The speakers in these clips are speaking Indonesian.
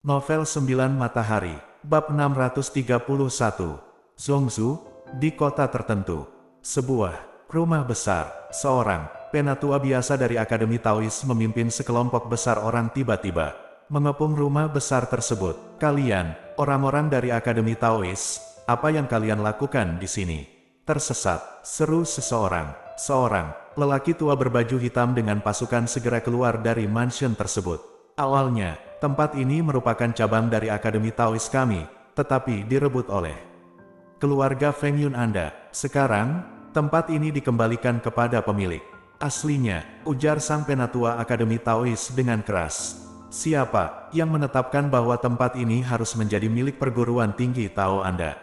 Novel 9 Matahari, Bab 631, Zhongzhou, di kota tertentu. Sebuah rumah besar, seorang penatua biasa dari Akademi Taois memimpin sekelompok besar orang tiba-tiba mengepung rumah besar tersebut. Kalian, orang-orang dari Akademi Taois, apa yang kalian lakukan di sini? Tersesat, seru seseorang. Seorang lelaki tua berbaju hitam dengan pasukan segera keluar dari mansion tersebut. Awalnya, tempat ini merupakan cabang dari Akademi Taois kami, tetapi direbut oleh keluarga Feng Yun Anda. Sekarang, tempat ini dikembalikan kepada pemilik aslinya, ujar sang penatua Akademi Taois dengan keras. Siapa yang menetapkan bahwa tempat ini harus menjadi milik perguruan tinggi Tao Anda?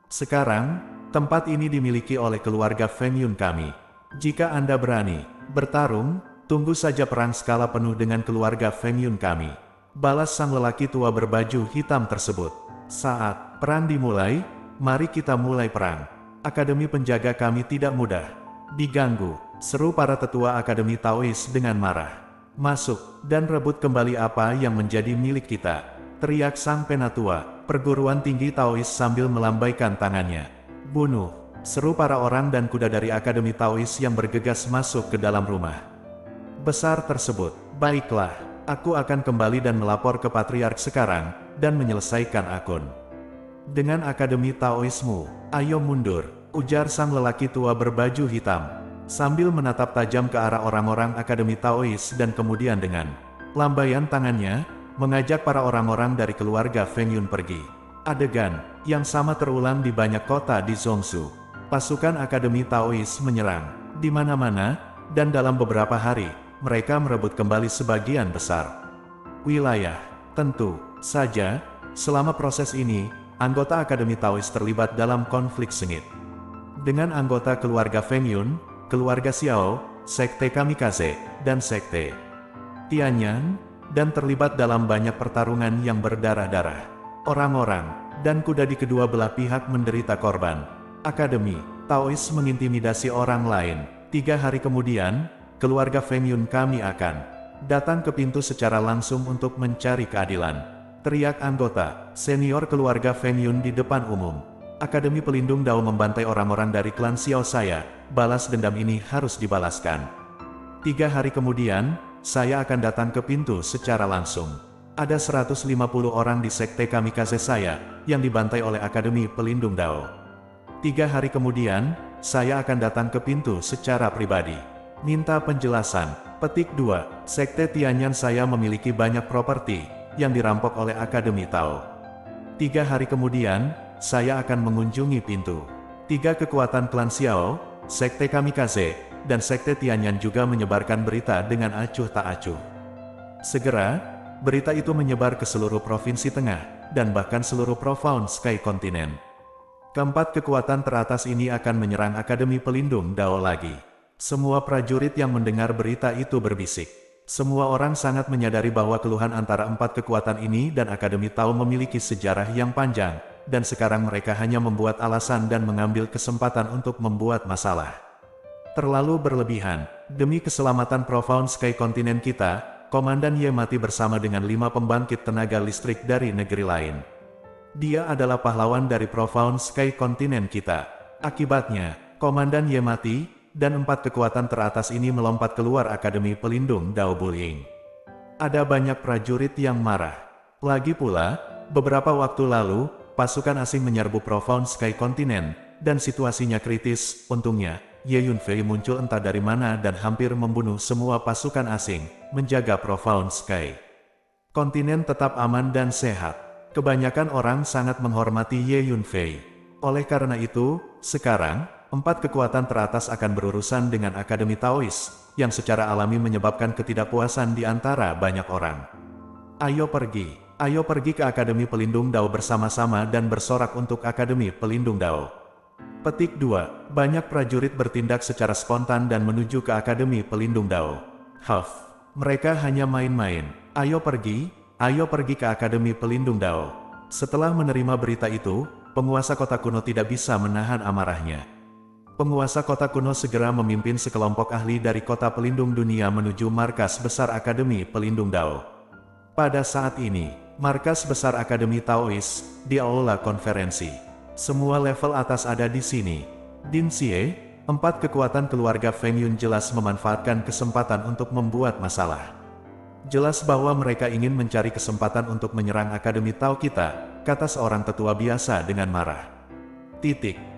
Sekarang, tempat ini dimiliki oleh keluarga Feng Yun kami. Jika Anda berani bertarung, tunggu saja perang skala penuh dengan keluarga Feng Yun kami, balas sang lelaki tua berbaju hitam tersebut. Saat perang dimulai, mari kita mulai perang. Akademi penjaga kami tidak mudah diganggu, seru para tetua Akademi Taois dengan marah. Masuk, dan rebut kembali apa yang menjadi milik kita, teriak sang penatua perguruan tinggi Taois sambil melambaikan tangannya. Bunuh, seru para orang dan kuda dari Akademi Taois yang bergegas masuk ke dalam rumah besar tersebut. Baiklah, aku akan kembali dan melapor ke Patriark sekarang, dan menyelesaikan akun dengan Akademi Taoismu. Ayo mundur, ujar sang lelaki tua berbaju hitam, sambil menatap tajam ke arah orang-orang Akademi Taois dan kemudian dengan lambaian tangannya, mengajak para orang-orang dari keluarga Feng Yun pergi. Adegan yang sama terulang di banyak kota di Zhongzhou. Pasukan Akademi Taois menyerang di mana-mana, dan dalam beberapa hari, mereka merebut kembali sebagian besar wilayah. Tentu saja, selama proses ini, anggota Akademi Taois terlibat dalam konflik sengit dengan anggota keluarga Feng Yun, keluarga Xiao, sekte Kamikaze, dan sekte Tianyan, dan terlibat dalam banyak pertarungan yang berdarah-darah. Orang-orang dan kuda di kedua belah pihak menderita korban. Akademi Taois mengintimidasi orang lain. 3 hari kemudian, keluarga Feng Yun kami akan datang ke pintu secara langsung untuk mencari keadilan, teriak anggota senior keluarga Feng Yun di depan umum. Akademi Pelindung Dao membantai orang-orang dari klan Xiao saya, balas dendam ini harus dibalaskan. 3 hari kemudian, saya akan datang ke pintu secara langsung. Ada 150 orang di sekte Kamikaze saya, yang dibantai oleh Akademi Pelindung Dao. 3 hari kemudian, saya akan datang ke pintu secara pribadi. Minta penjelasan. Petik 2. Sekte Tianyan saya memiliki banyak properti, yang dirampok oleh Akademi Tao. 3 hari kemudian, saya akan mengunjungi pintu. 3 kekuatan klan Xiao, sekte Kamikaze, dan sekte Tianyan juga menyebarkan berita dengan acuh tak acuh. Segera, berita itu menyebar ke seluruh provinsi tengah, dan bahkan seluruh Profound Sky kontinen. Keempat kekuatan teratas ini akan menyerang Akademi Pelindung Dao lagi. Semua prajurit yang mendengar berita itu berbisik. Semua orang sangat menyadari bahwa keluhan antara 4 kekuatan ini dan Akademi Tao memiliki sejarah yang panjang, dan sekarang mereka hanya membuat alasan dan mengambil kesempatan untuk membuat masalah. Terlalu berlebihan. Demi keselamatan Profound Sky kontinen kita, Komandan Ye mati bersama dengan 5 pembangkit tenaga listrik dari negeri lain. Dia adalah pahlawan dari Profound Sky kontinen kita. Akibatnya, Komandan Ye mati, dan 4 kekuatan teratas ini melompat keluar Akademi Pelindung Dao Bulying. Ada banyak prajurit yang marah. Lagi pula, beberapa waktu lalu, pasukan asing menyerbu Profound Sky kontinen, dan situasinya kritis. Untungnya, Ye Yunfei muncul entah dari mana dan hampir membunuh semua pasukan asing, menjaga Profound Sky kontinen tetap aman dan sehat. Kebanyakan orang sangat menghormati Ye Yunfei. Oleh karena itu, sekarang, 4 kekuatan teratas akan berurusan dengan Akademi Taois, yang secara alami menyebabkan ketidakpuasan di antara banyak orang. Ayo pergi ke Akademi Pelindung Dao bersama-sama dan bersorak untuk Akademi Pelindung Dao. Petik 2. Banyak prajurit bertindak secara spontan dan menuju ke Akademi Pelindung Dao. Mereka hanya main-main. Ayo pergi ke Akademi Pelindung Dao. Setelah menerima berita itu, penguasa kota kuno tidak bisa menahan amarahnya. Penguasa kota kuno segera memimpin sekelompok ahli dari kota pelindung dunia menuju markas besar Akademi Pelindung Dao. Pada saat ini, markas besar Akademi Taois, di Aula Konferensi. Semua level atas ada di sini. Din Xie, 4 kekuatan keluarga Feng Yun jelas memanfaatkan kesempatan untuk membuat masalah. Jelas bahwa mereka ingin mencari kesempatan untuk menyerang Akademi Tao kita, kata seorang tetua biasa dengan marah.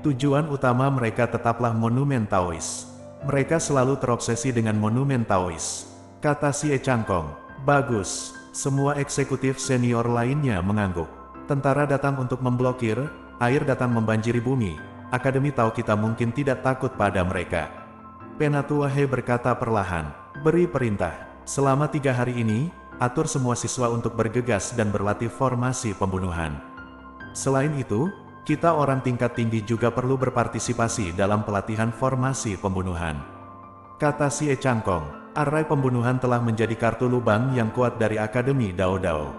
Tujuan utama mereka tetaplah monumen Taois. Mereka selalu terobsesi dengan monumen Taois, kata Xie Changkong. Bagus, semua eksekutif senior lainnya mengangguk. Tentara datang untuk memblokir, air datang membanjiri bumi. Akademi Tao kita mungkin tidak takut pada mereka. Penatua He berkata perlahan, beri perintah. Selama 3 hari ini, atur semua siswa untuk bergegas dan berlatih formasi pembunuhan. Selain itu, kita orang tingkat tinggi juga perlu berpartisipasi dalam pelatihan formasi pembunuhan. Kata Xie Changkong, arai pembunuhan telah menjadi kartu lubang yang kuat dari Akademi Dao Dao.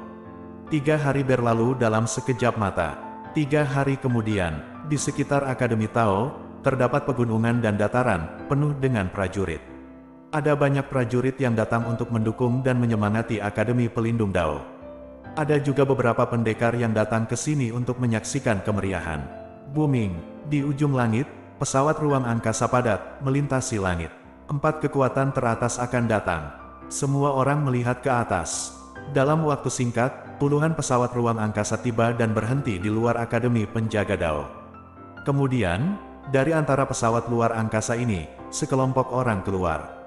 3 hari berlalu dalam sekejap mata. 3 hari kemudian, di sekitar Akademi Tao, terdapat pegunungan dan dataran, penuh dengan prajurit. Ada banyak prajurit yang datang untuk mendukung dan menyemangati Akademi Pelindung Dao. Ada juga beberapa pendekar yang datang ke sini untuk menyaksikan kemeriahan. Booming, di ujung langit, pesawat ruang angkasa padat melintasi langit. 4 kekuatan teratas akan datang. Semua orang melihat ke atas. Dalam waktu singkat, puluhan pesawat ruang angkasa tiba dan berhenti di luar Akademi Penjaga Dao. Kemudian, dari antara pesawat luar angkasa ini, sekelompok orang keluar.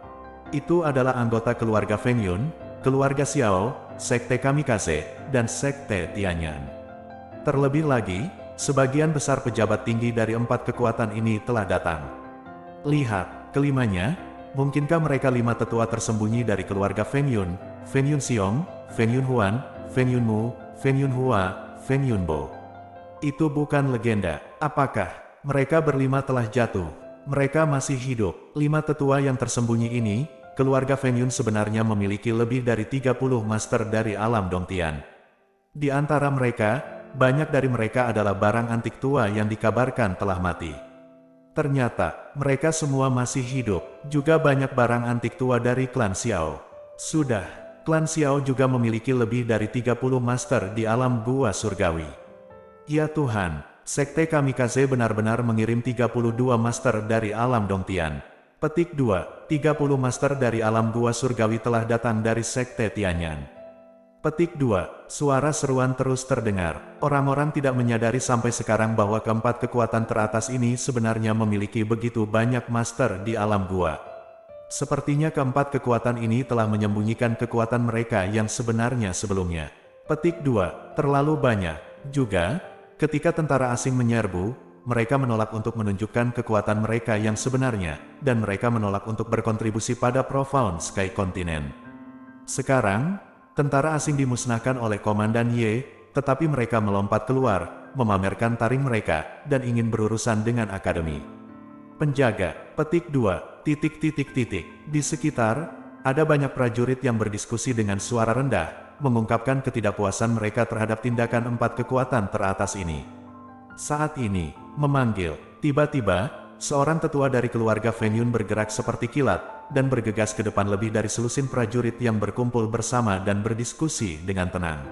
Itu adalah anggota keluarga Feng Yun, keluarga Xiao, Sekte Kamikaze, dan Sekte Tianyan. Terlebih lagi, sebagian besar pejabat tinggi dari 4 kekuatan ini telah datang. Lihat, kelimanya, mungkinkah mereka 5 tetua tersembunyi dari keluarga Feng Yun, Feng Yun Xiong, Feng Yun Huan, Feng Yun Mu, Feng Yun Hua, Feng Yun Bo. Itu bukan legenda. Apakah mereka berlima telah jatuh? Mereka masih hidup. 5 tetua yang tersembunyi ini, keluarga Feng Yun sebenarnya memiliki lebih dari 30 master dari alam Dongtian. Di antara mereka, banyak dari mereka adalah barang antik tua yang dikabarkan telah mati. Ternyata, mereka semua masih hidup. Juga banyak barang antik tua dari klan Xiao. Sudah, klan Xiao juga memiliki lebih dari 30 master di alam gua surgawi. Ya Tuhan, Sekte Kamikaze benar-benar mengirim 32 master dari alam Dongtian. Petik 2, 30 master dari alam gua surgawi telah datang dari Sekte Tianyan. Petik 2, suara seruan terus terdengar. Orang-orang tidak menyadari sampai sekarang bahwa keempat kekuatan teratas ini sebenarnya memiliki begitu banyak master di alam gua. Sepertinya keempat kekuatan ini telah menyembunyikan kekuatan mereka yang sebenarnya sebelumnya. Petik 2, terlalu banyak. Juga, ketika tentara asing menyerbu, mereka menolak untuk menunjukkan kekuatan mereka yang sebenarnya, dan mereka menolak untuk berkontribusi pada Profound Sky Continent. Sekarang, tentara asing dimusnahkan oleh Komandan Ye, tetapi mereka melompat keluar, memamerkan taring mereka, dan ingin berurusan dengan Akademi Penjaga. Petik 2, Di sekitar, ada banyak prajurit yang berdiskusi dengan suara rendah, mengungkapkan ketidakpuasan mereka terhadap tindakan 4 kekuatan teratas ini. Saat ini, memanggil. Tiba-tiba, seorang tetua dari keluarga Feng Yun bergerak seperti kilat, dan bergegas ke depan lebih dari selusin prajurit yang berkumpul bersama dan berdiskusi dengan tenang.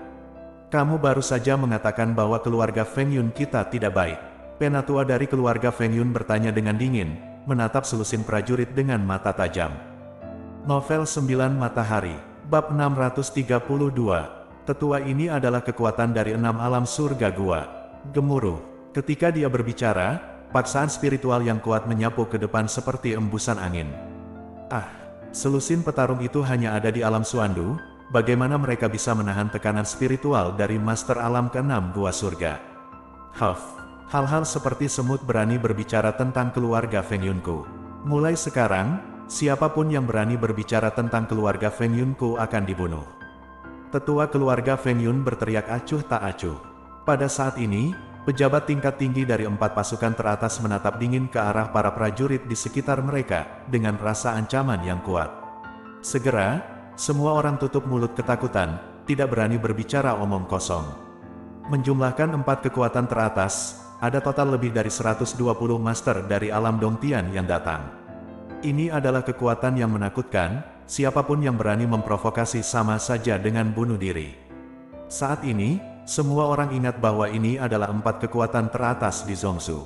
Kamu baru saja mengatakan bahwa keluarga Feng Yun kita tidak baik. Penatua dari keluarga Feng Yun bertanya dengan dingin, menatap selusin prajurit dengan mata tajam. Novel 9 Matahari, Bab 632. Tetua ini adalah kekuatan dari 6 alam surga gua. Gemuruh. Ketika dia berbicara, paksaan spiritual yang kuat menyapu ke depan seperti embusan angin. Selusin petarung itu hanya ada di alam Suandu, bagaimana mereka bisa menahan tekanan spiritual dari master alam ke-6 gua surga? Hal-hal seperti semut berani berbicara tentang keluarga Feng Yunku. Mulai sekarang, siapapun yang berani berbicara tentang keluarga Feng Yunku akan dibunuh. Tetua keluarga Feng Yun berteriak acuh tak acuh. Pada saat ini, pejabat tingkat tinggi dari 4 pasukan teratas menatap dingin ke arah para prajurit di sekitar mereka, dengan rasa ancaman yang kuat. Segera, semua orang tutup mulut ketakutan, tidak berani berbicara omong kosong. Menjumlahkan 4 kekuatan teratas, ada total lebih dari 120 master dari alam Dongtian yang datang. Ini adalah kekuatan yang menakutkan, siapapun yang berani memprovokasi sama saja dengan bunuh diri. Saat ini, semua orang ingat bahwa ini adalah 4 kekuatan teratas di Zhongzhou.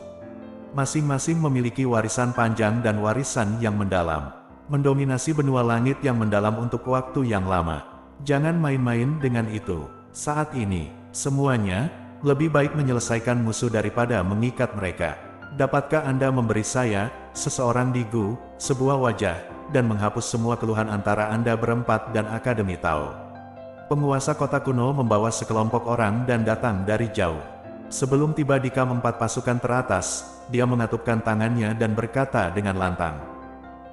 Masing-masing memiliki warisan panjang dan warisan yang mendalam. Mendominasi benua langit yang mendalam untuk waktu yang lama. Jangan main-main dengan itu. Saat ini, semuanya lebih baik menyelesaikan musuh daripada mengikat mereka. Dapatkah Anda memberi saya, seseorang di Gu, sebuah wajah, dan menghapus semua keluhan antara Anda berempat dan Akademi Tao? Penguasa kota kuno membawa sekelompok orang dan datang dari jauh. Sebelum tiba di kam 4 pasukan teratas, dia mengatupkan tangannya dan berkata dengan lantang,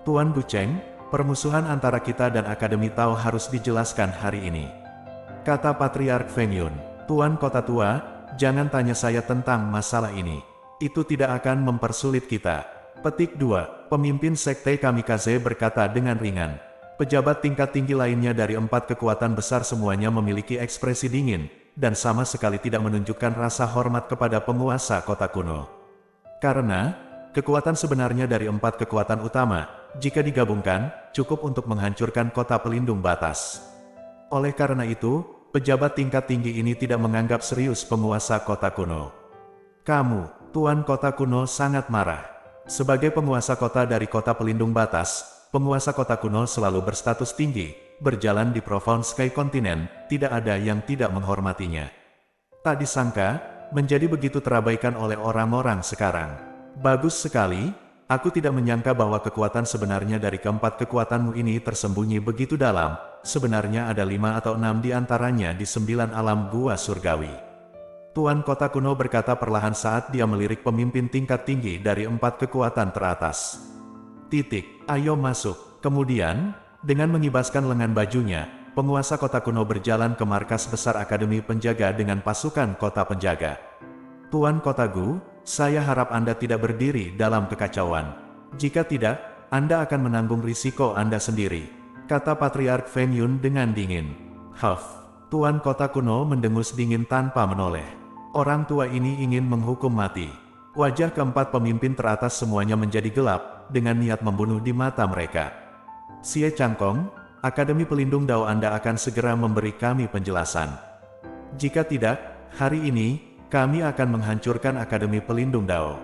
"Tuan Gucheng, permusuhan antara kita dan Akademi Tao harus dijelaskan hari ini." Kata Patriark Feng Yun, "Tuan Kota Tua, jangan tanya saya tentang masalah ini. Itu tidak akan mempersulit kita." Petik 2. Pemimpin Sekte Kamikaze berkata dengan ringan. Pejabat tingkat tinggi lainnya dari 4 kekuatan besar semuanya memiliki ekspresi dingin, dan sama sekali tidak menunjukkan rasa hormat kepada penguasa kota kuno. Karena, kekuatan sebenarnya dari 4 kekuatan utama, jika digabungkan, cukup untuk menghancurkan kota pelindung batas. Oleh karena itu, pejabat tingkat tinggi ini tidak menganggap serius penguasa kota kuno. Kamu, Tuan Kota Kuno sangat marah. Sebagai penguasa kota dari kota pelindung batas, penguasa kota kuno selalu berstatus tinggi, berjalan di Profound Sky Continent, tidak ada yang tidak menghormatinya. Tak disangka, menjadi begitu terabaikan oleh orang-orang sekarang. Bagus sekali, aku tidak menyangka bahwa kekuatan sebenarnya dari keempat kekuatanmu ini tersembunyi begitu dalam, sebenarnya ada 5 atau 6 di antaranya di 9 alam gua surgawi. Tuan Kota Kuno berkata perlahan saat dia melirik pemimpin tingkat tinggi dari 4 kekuatan teratas. Ayo masuk. Kemudian, dengan mengibaskan lengan bajunya, penguasa kota kuno berjalan ke markas besar Akademi Penjaga dengan pasukan kota penjaga. Tuan Kota Gu, saya harap Anda tidak berdiri dalam kekacauan. Jika tidak, Anda akan menanggung risiko Anda sendiri, kata Patriark Feng Yun dengan dingin. Tuan Kota Kuno mendengus dingin tanpa menoleh. Orang tua ini ingin menghukum mati. Wajah keempat pemimpin teratas semuanya menjadi gelap, dengan niat membunuh di mata mereka. Xie Changkong, Akademi Pelindung Dao Anda akan segera memberi kami penjelasan. Jika tidak, hari ini, kami akan menghancurkan Akademi Pelindung Dao.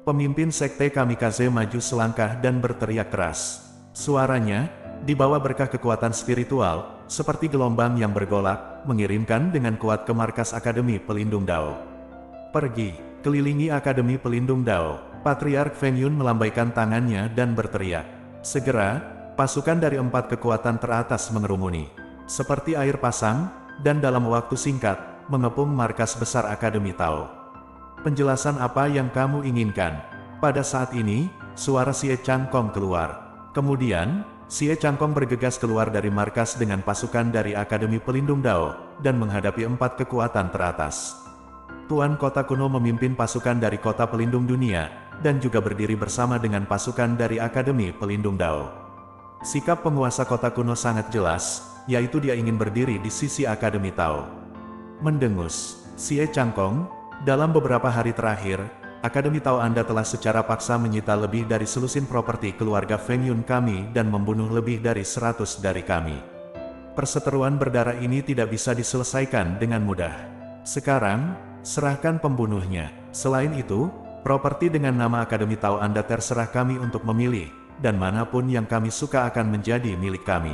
Pemimpin Sekte Kamikaze maju selangkah dan berteriak keras. Suaranya, dibawa berkah kekuatan spiritual, seperti gelombang yang bergolak, mengirimkan dengan kuat ke markas Akademi Pelindung Dao. Pergi. Kelilingi Akademi Pelindung Dao. Patriark Feng Yun melambaikan tangannya dan berteriak. Segera, pasukan dari 4 kekuatan teratas mengerumuni. Seperti air pasang, dan dalam waktu singkat, mengepung markas besar Akademi Tao. Penjelasan apa yang kamu inginkan? Pada saat ini, suara Xie Changkong keluar. Kemudian, Xie Changkong bergegas keluar dari markas dengan pasukan dari Akademi Pelindung Dao, dan menghadapi 4 kekuatan teratas. Tuan Kota Kuno memimpin pasukan dari Kota Pelindung Dunia, dan juga berdiri bersama dengan pasukan dari Akademi Pelindung Dao. Sikap penguasa Kota Kuno sangat jelas, yaitu dia ingin berdiri di sisi Akademi Tao. Mendengus, Xie Changkong, dalam beberapa hari terakhir, Akademi Tao Anda telah secara paksa menyita lebih dari selusin properti keluarga Feng Yun kami dan membunuh lebih dari 100 dari kami. Perseteruan berdarah ini tidak bisa diselesaikan dengan mudah. Sekarang, serahkan pembunuhnya. Selain itu, properti dengan nama Akademi Tao Anda terserah kami untuk memilih, dan manapun yang kami suka akan menjadi milik kami.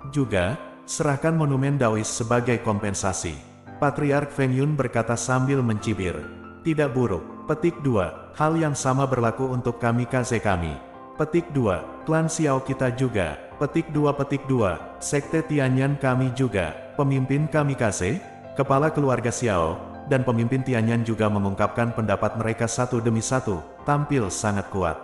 Juga, serahkan monumen Daois sebagai kompensasi. Patriark Feng Yun berkata sambil mencibir. Tidak buruk. Petik 2. Hal yang sama berlaku untuk kamikaze kami. Petik 2. Klan Xiao kita juga. Petik 2. Sekte Tianyan kami juga. Pemimpin kamikaze, kepala keluarga Xiao, dan pemimpin Tianyan juga mengungkapkan pendapat mereka satu demi satu, tampil sangat kuat.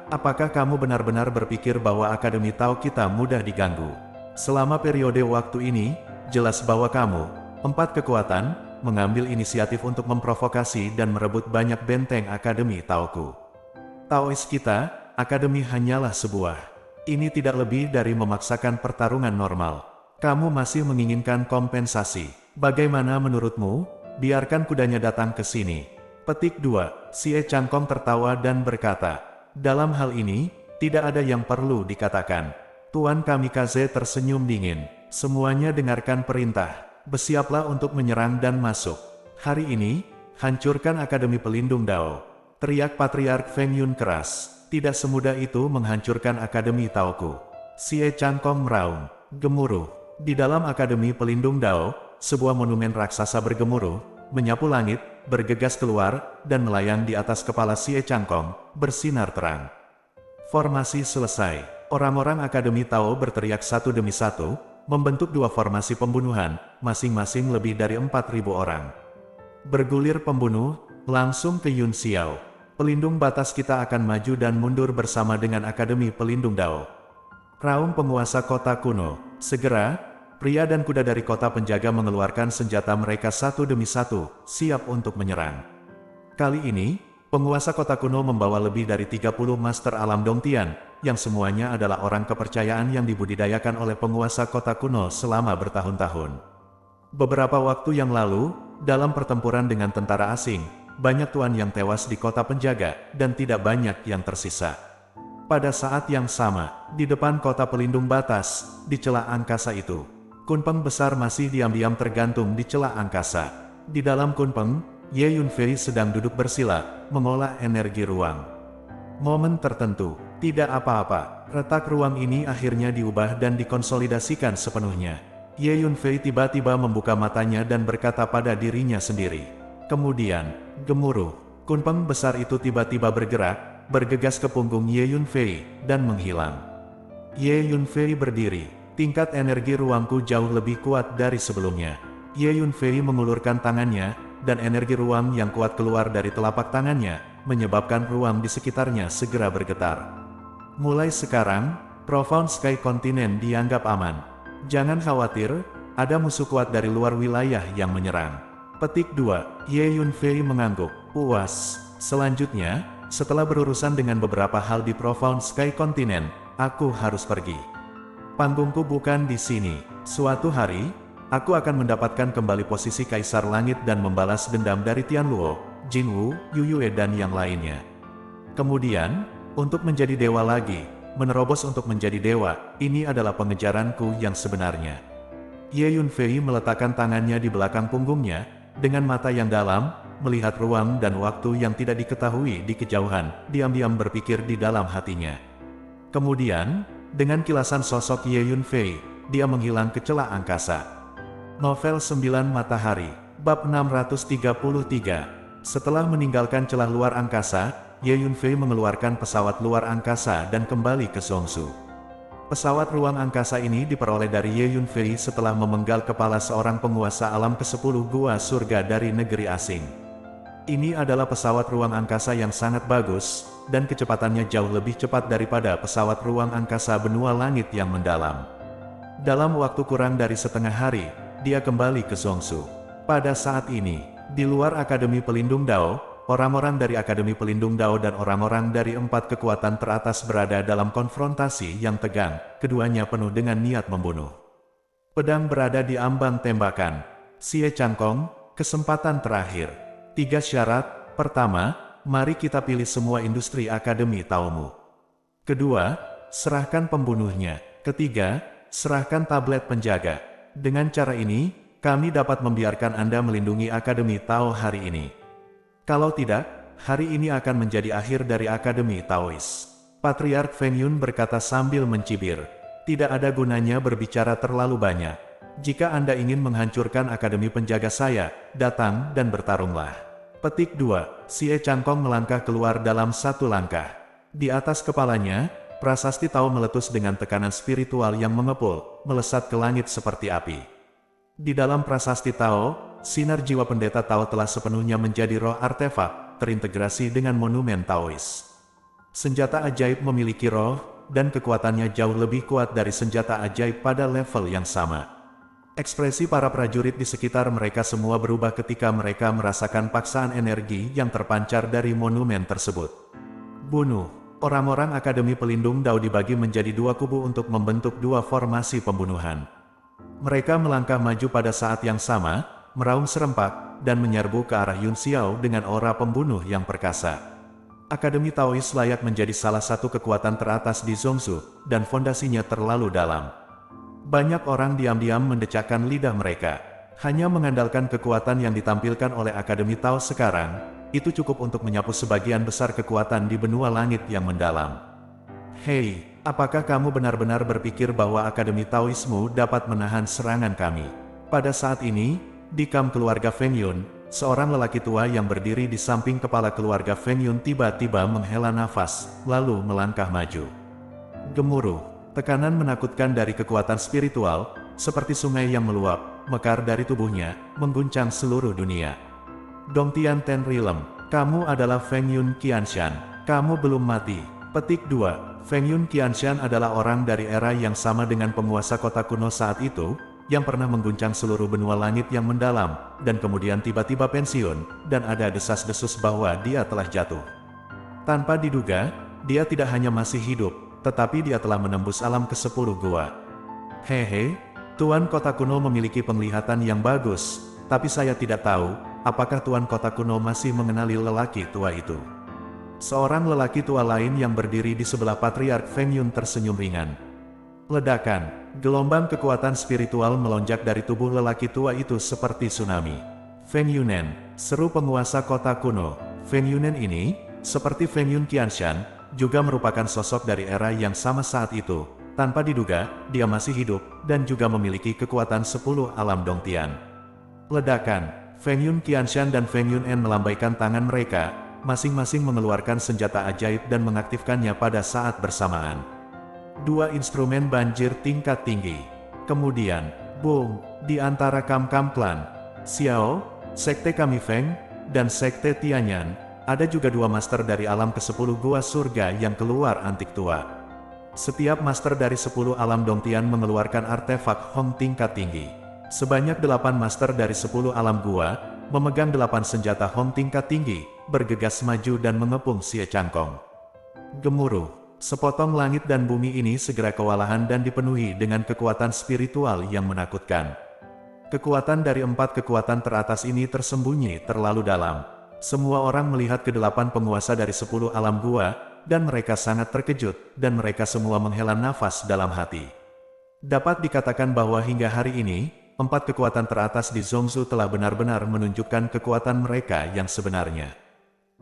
Apakah kamu benar-benar berpikir bahwa Akademi Tao kita mudah diganggu? Selama periode waktu ini, jelas bahwa kamu, 4 kekuatan, mengambil inisiatif untuk memprovokasi dan merebut banyak benteng Akademi Taoku. Taois kita, Akademi hanyalah sebuah. Ini tidak lebih dari memaksakan pertarungan normal. Kamu masih menginginkan kompensasi. Bagaimana menurutmu? Biarkan kudanya datang ke sini. Petik 2. Xie Changkong tertawa dan berkata, dalam hal ini, tidak ada yang perlu dikatakan. Tuan Kamikaze tersenyum dingin. Semuanya dengarkan perintah. bersiaplah untuk menyerang dan masuk. Hari ini, hancurkan Akademi Pelindung Dao. Teriak Patriark Feng Yun keras. Tidak semudah itu menghancurkan Akademi Taoku. Xie Changkong meraung, gemuruh. Di dalam Akademi Pelindung Dao, sebuah monumen raksasa bergemuruh, menyapu langit, bergegas keluar, dan melayang di atas kepala Xie Changkong, bersinar terang. Formasi selesai. Orang-orang Akademi Tao berteriak satu demi satu, membentuk dua formasi pembunuhan, masing-masing lebih dari 4.000 orang. Bergulir pembunuh, langsung ke Yun Xiao. Pelindung batas kita akan maju dan mundur bersama dengan Akademi Pelindung Dao. Raung penguasa kota kuno. Segera, pria dan kuda dari kota penjaga mengeluarkan senjata mereka satu demi satu, siap untuk menyerang. Kali ini, penguasa kota kuno membawa lebih dari 30 master alam Dongtian, yang semuanya adalah orang kepercayaan yang dibudidayakan oleh penguasa kota kuno selama bertahun-tahun. Beberapa waktu yang lalu, dalam pertempuran dengan tentara asing, banyak tuan yang tewas di kota penjaga, dan tidak banyak yang tersisa. Pada saat yang sama, di depan kota pelindung batas, di celah angkasa itu, kunpeng besar masih diam-diam tergantung di celah angkasa. Di dalam kunpeng, Ye Yunfei sedang duduk bersila, mengolah energi ruang. Momen tertentu, tidak apa-apa, retak ruang ini akhirnya diubah dan dikonsolidasikan sepenuhnya. Ye Yunfei tiba-tiba membuka matanya dan berkata pada dirinya sendiri. Kemudian, gemuruh, kunpeng besar itu tiba-tiba bergerak, bergegas ke punggung Ye Yunfei, dan menghilang. Ye Yunfei berdiri, tingkat energi ruangku jauh lebih kuat dari sebelumnya. Ye Yunfei mengulurkan tangannya, dan energi ruang yang kuat keluar dari telapak tangannya, menyebabkan ruang di sekitarnya segera bergetar. Mulai sekarang, Profound Sky Continent dianggap aman. Jangan khawatir, ada musuh kuat dari luar wilayah yang menyerang. Petik 2. Ye Yunfei mengangguk, puas. Selanjutnya, setelah berurusan dengan beberapa hal di Profound Sky Continent, aku harus pergi. Panggungku bukan di sini. Suatu hari, aku akan mendapatkan kembali posisi Kaisar Langit dan membalas dendam dari Tianluo, Jinwu, Yuyue dan yang lainnya. Kemudian, untuk menjadi dewa lagi, menerobos untuk menjadi dewa, ini adalah pengejaranku yang sebenarnya. Ye Yunfei meletakkan tangannya di belakang punggungnya, dengan mata yang dalam, melihat ruang dan waktu yang tidak diketahui di kejauhan, diam-diam berpikir di dalam hatinya. Kemudian, dengan kilasan sosok Ye Yunfei, dia menghilang ke celah angkasa. Novel 9 Matahari, Bab 633. Setelah meninggalkan celah luar angkasa, Ye Yunfei mengeluarkan pesawat luar angkasa dan kembali ke Zhongzhou. Pesawat ruang angkasa ini diperoleh dari Ye Yunfei setelah memenggal kepala seorang penguasa alam ke-10 gua surga dari negeri asing. Ini adalah pesawat ruang angkasa yang sangat bagus, dan kecepatannya jauh lebih cepat daripada pesawat ruang angkasa benua langit yang mendalam. Dalam waktu kurang dari setengah hari, dia kembali ke Zhongzhou. Pada saat ini, di luar Akademi Pelindung Dao, orang-orang dari Akademi Pelindung Dao dan orang-orang dari 4 kekuatan teratas berada dalam konfrontasi yang tegang, keduanya penuh dengan niat membunuh. Pedang berada di ambang tembakan. Xie Changkong, kesempatan terakhir. 3 syarat. Pertama, mari kita pilih semua industri Akademi Taomu. Kedua, serahkan pembunuhnya. Ketiga, serahkan tablet penjaga. Dengan cara ini, kami dapat membiarkan Anda melindungi Akademi Tao hari ini. Kalau tidak, hari ini akan menjadi akhir dari Akademi Taois. Patriark Feng Yun berkata sambil mencibir. Tidak ada gunanya berbicara terlalu banyak. Jika Anda ingin menghancurkan Akademi Penjaga saya, datang dan bertarunglah. Petik 2. Xie Changkong melangkah keluar dalam satu langkah. Di atas kepalanya, prasasti Tao meletus dengan tekanan spiritual yang mengepul, melesat ke langit seperti api. Di dalam prasasti Tao, sinar jiwa pendeta Tao telah sepenuhnya menjadi roh artefak, terintegrasi dengan monumen Taois. Senjata ajaib memiliki roh, dan kekuatannya jauh lebih kuat dari senjata ajaib pada level yang sama. Ekspresi para prajurit di sekitar mereka semua berubah ketika mereka merasakan paksaan energi yang terpancar dari monumen tersebut. Bunuh. Orang-orang Akademi Pelindung Dao dibagi menjadi 2 kubu untuk membentuk 2 formasi pembunuhan. Mereka melangkah maju pada saat yang sama, meraung serempak, dan menyerbu ke arah Yun Xiao dengan aura pembunuh yang perkasa. Akademi Taois layak menjadi salah satu kekuatan teratas di Zhongzhou, dan fondasinya terlalu dalam. Banyak orang diam-diam mendecakkan lidah mereka. Hanya mengandalkan kekuatan yang ditampilkan oleh Akademi Tao sekarang, itu cukup untuk menyapu sebagian besar kekuatan di benua langit yang mendalam. Hei, apakah kamu benar-benar berpikir bahwa Akademi Taoisme dapat menahan serangan kami? Pada saat ini, di kamp keluarga Feng Yun, seorang lelaki tua yang berdiri di samping kepala keluarga Feng Yun tiba-tiba menghela nafas, lalu melangkah maju. Gemuruh, tekanan menakutkan dari kekuatan spiritual, seperti sungai yang meluap, mekar dari tubuhnya, mengguncang seluruh dunia. Dongtian Tenrilem, kamu adalah Feng Yun Qianshan, kamu belum mati. Petik 2, Feng Yun Qianshan adalah orang dari era yang sama dengan penguasa kota kuno saat itu, yang pernah mengguncang seluruh benua langit yang mendalam, dan kemudian tiba-tiba pensiun, dan ada desas-desus bahwa dia telah jatuh. Tanpa diduga, dia tidak hanya masih hidup, tetapi dia telah menembus alam ke-10 gua. Hehe, Tuan Kota Kuno memiliki penglihatan yang bagus, tapi saya tidak tahu, apakah Tuan Kota Kuno masih mengenali lelaki tua itu. Seorang lelaki tua lain yang berdiri di sebelah Patriark Feng Yun tersenyum ringan. Ledakan, gelombang kekuatan spiritual melonjak dari tubuh lelaki tua itu seperti tsunami. Feng Yunen, seru penguasa kota kuno. Feng Yunen ini, seperti Feng Yun Qianshan, juga merupakan sosok dari era yang sama saat itu. Tanpa diduga, dia masih hidup, dan juga memiliki kekuatan 10 alam Dongtian. Ledakan, Feng Yun Qianshan dan Feng Yun En melambaikan tangan mereka, masing-masing mengeluarkan senjata ajaib dan mengaktifkannya pada saat bersamaan. Dua instrumen banjir tingkat tinggi. Kemudian, boom, di antara kam-kam klan, Xiao, Sekte Kami Feng, dan Sekte Tianyan, ada juga dua master dari alam ke-10 gua surga yang keluar antik tua. Setiap master dari 10 alam Dongtian mengeluarkan artefak Hong tingkat tinggi. Sebanyak 8 master dari 10 alam gua, memegang 8 senjata Hong tingkat tinggi, bergegas maju dan mengepung Xie Cangkong. Gemuruh, sepotong langit dan bumi ini segera kewalahan dan dipenuhi dengan kekuatan spiritual yang menakutkan. Kekuatan dari 4 kekuatan teratas ini tersembunyi terlalu dalam. Semua orang melihat ke-8 penguasa dari 10 alam gua, dan mereka sangat terkejut, dan mereka semua menghela nafas dalam hati. Dapat dikatakan bahwa hingga hari ini, 4 kekuatan teratas di Zhongzhou telah benar-benar menunjukkan kekuatan mereka yang sebenarnya.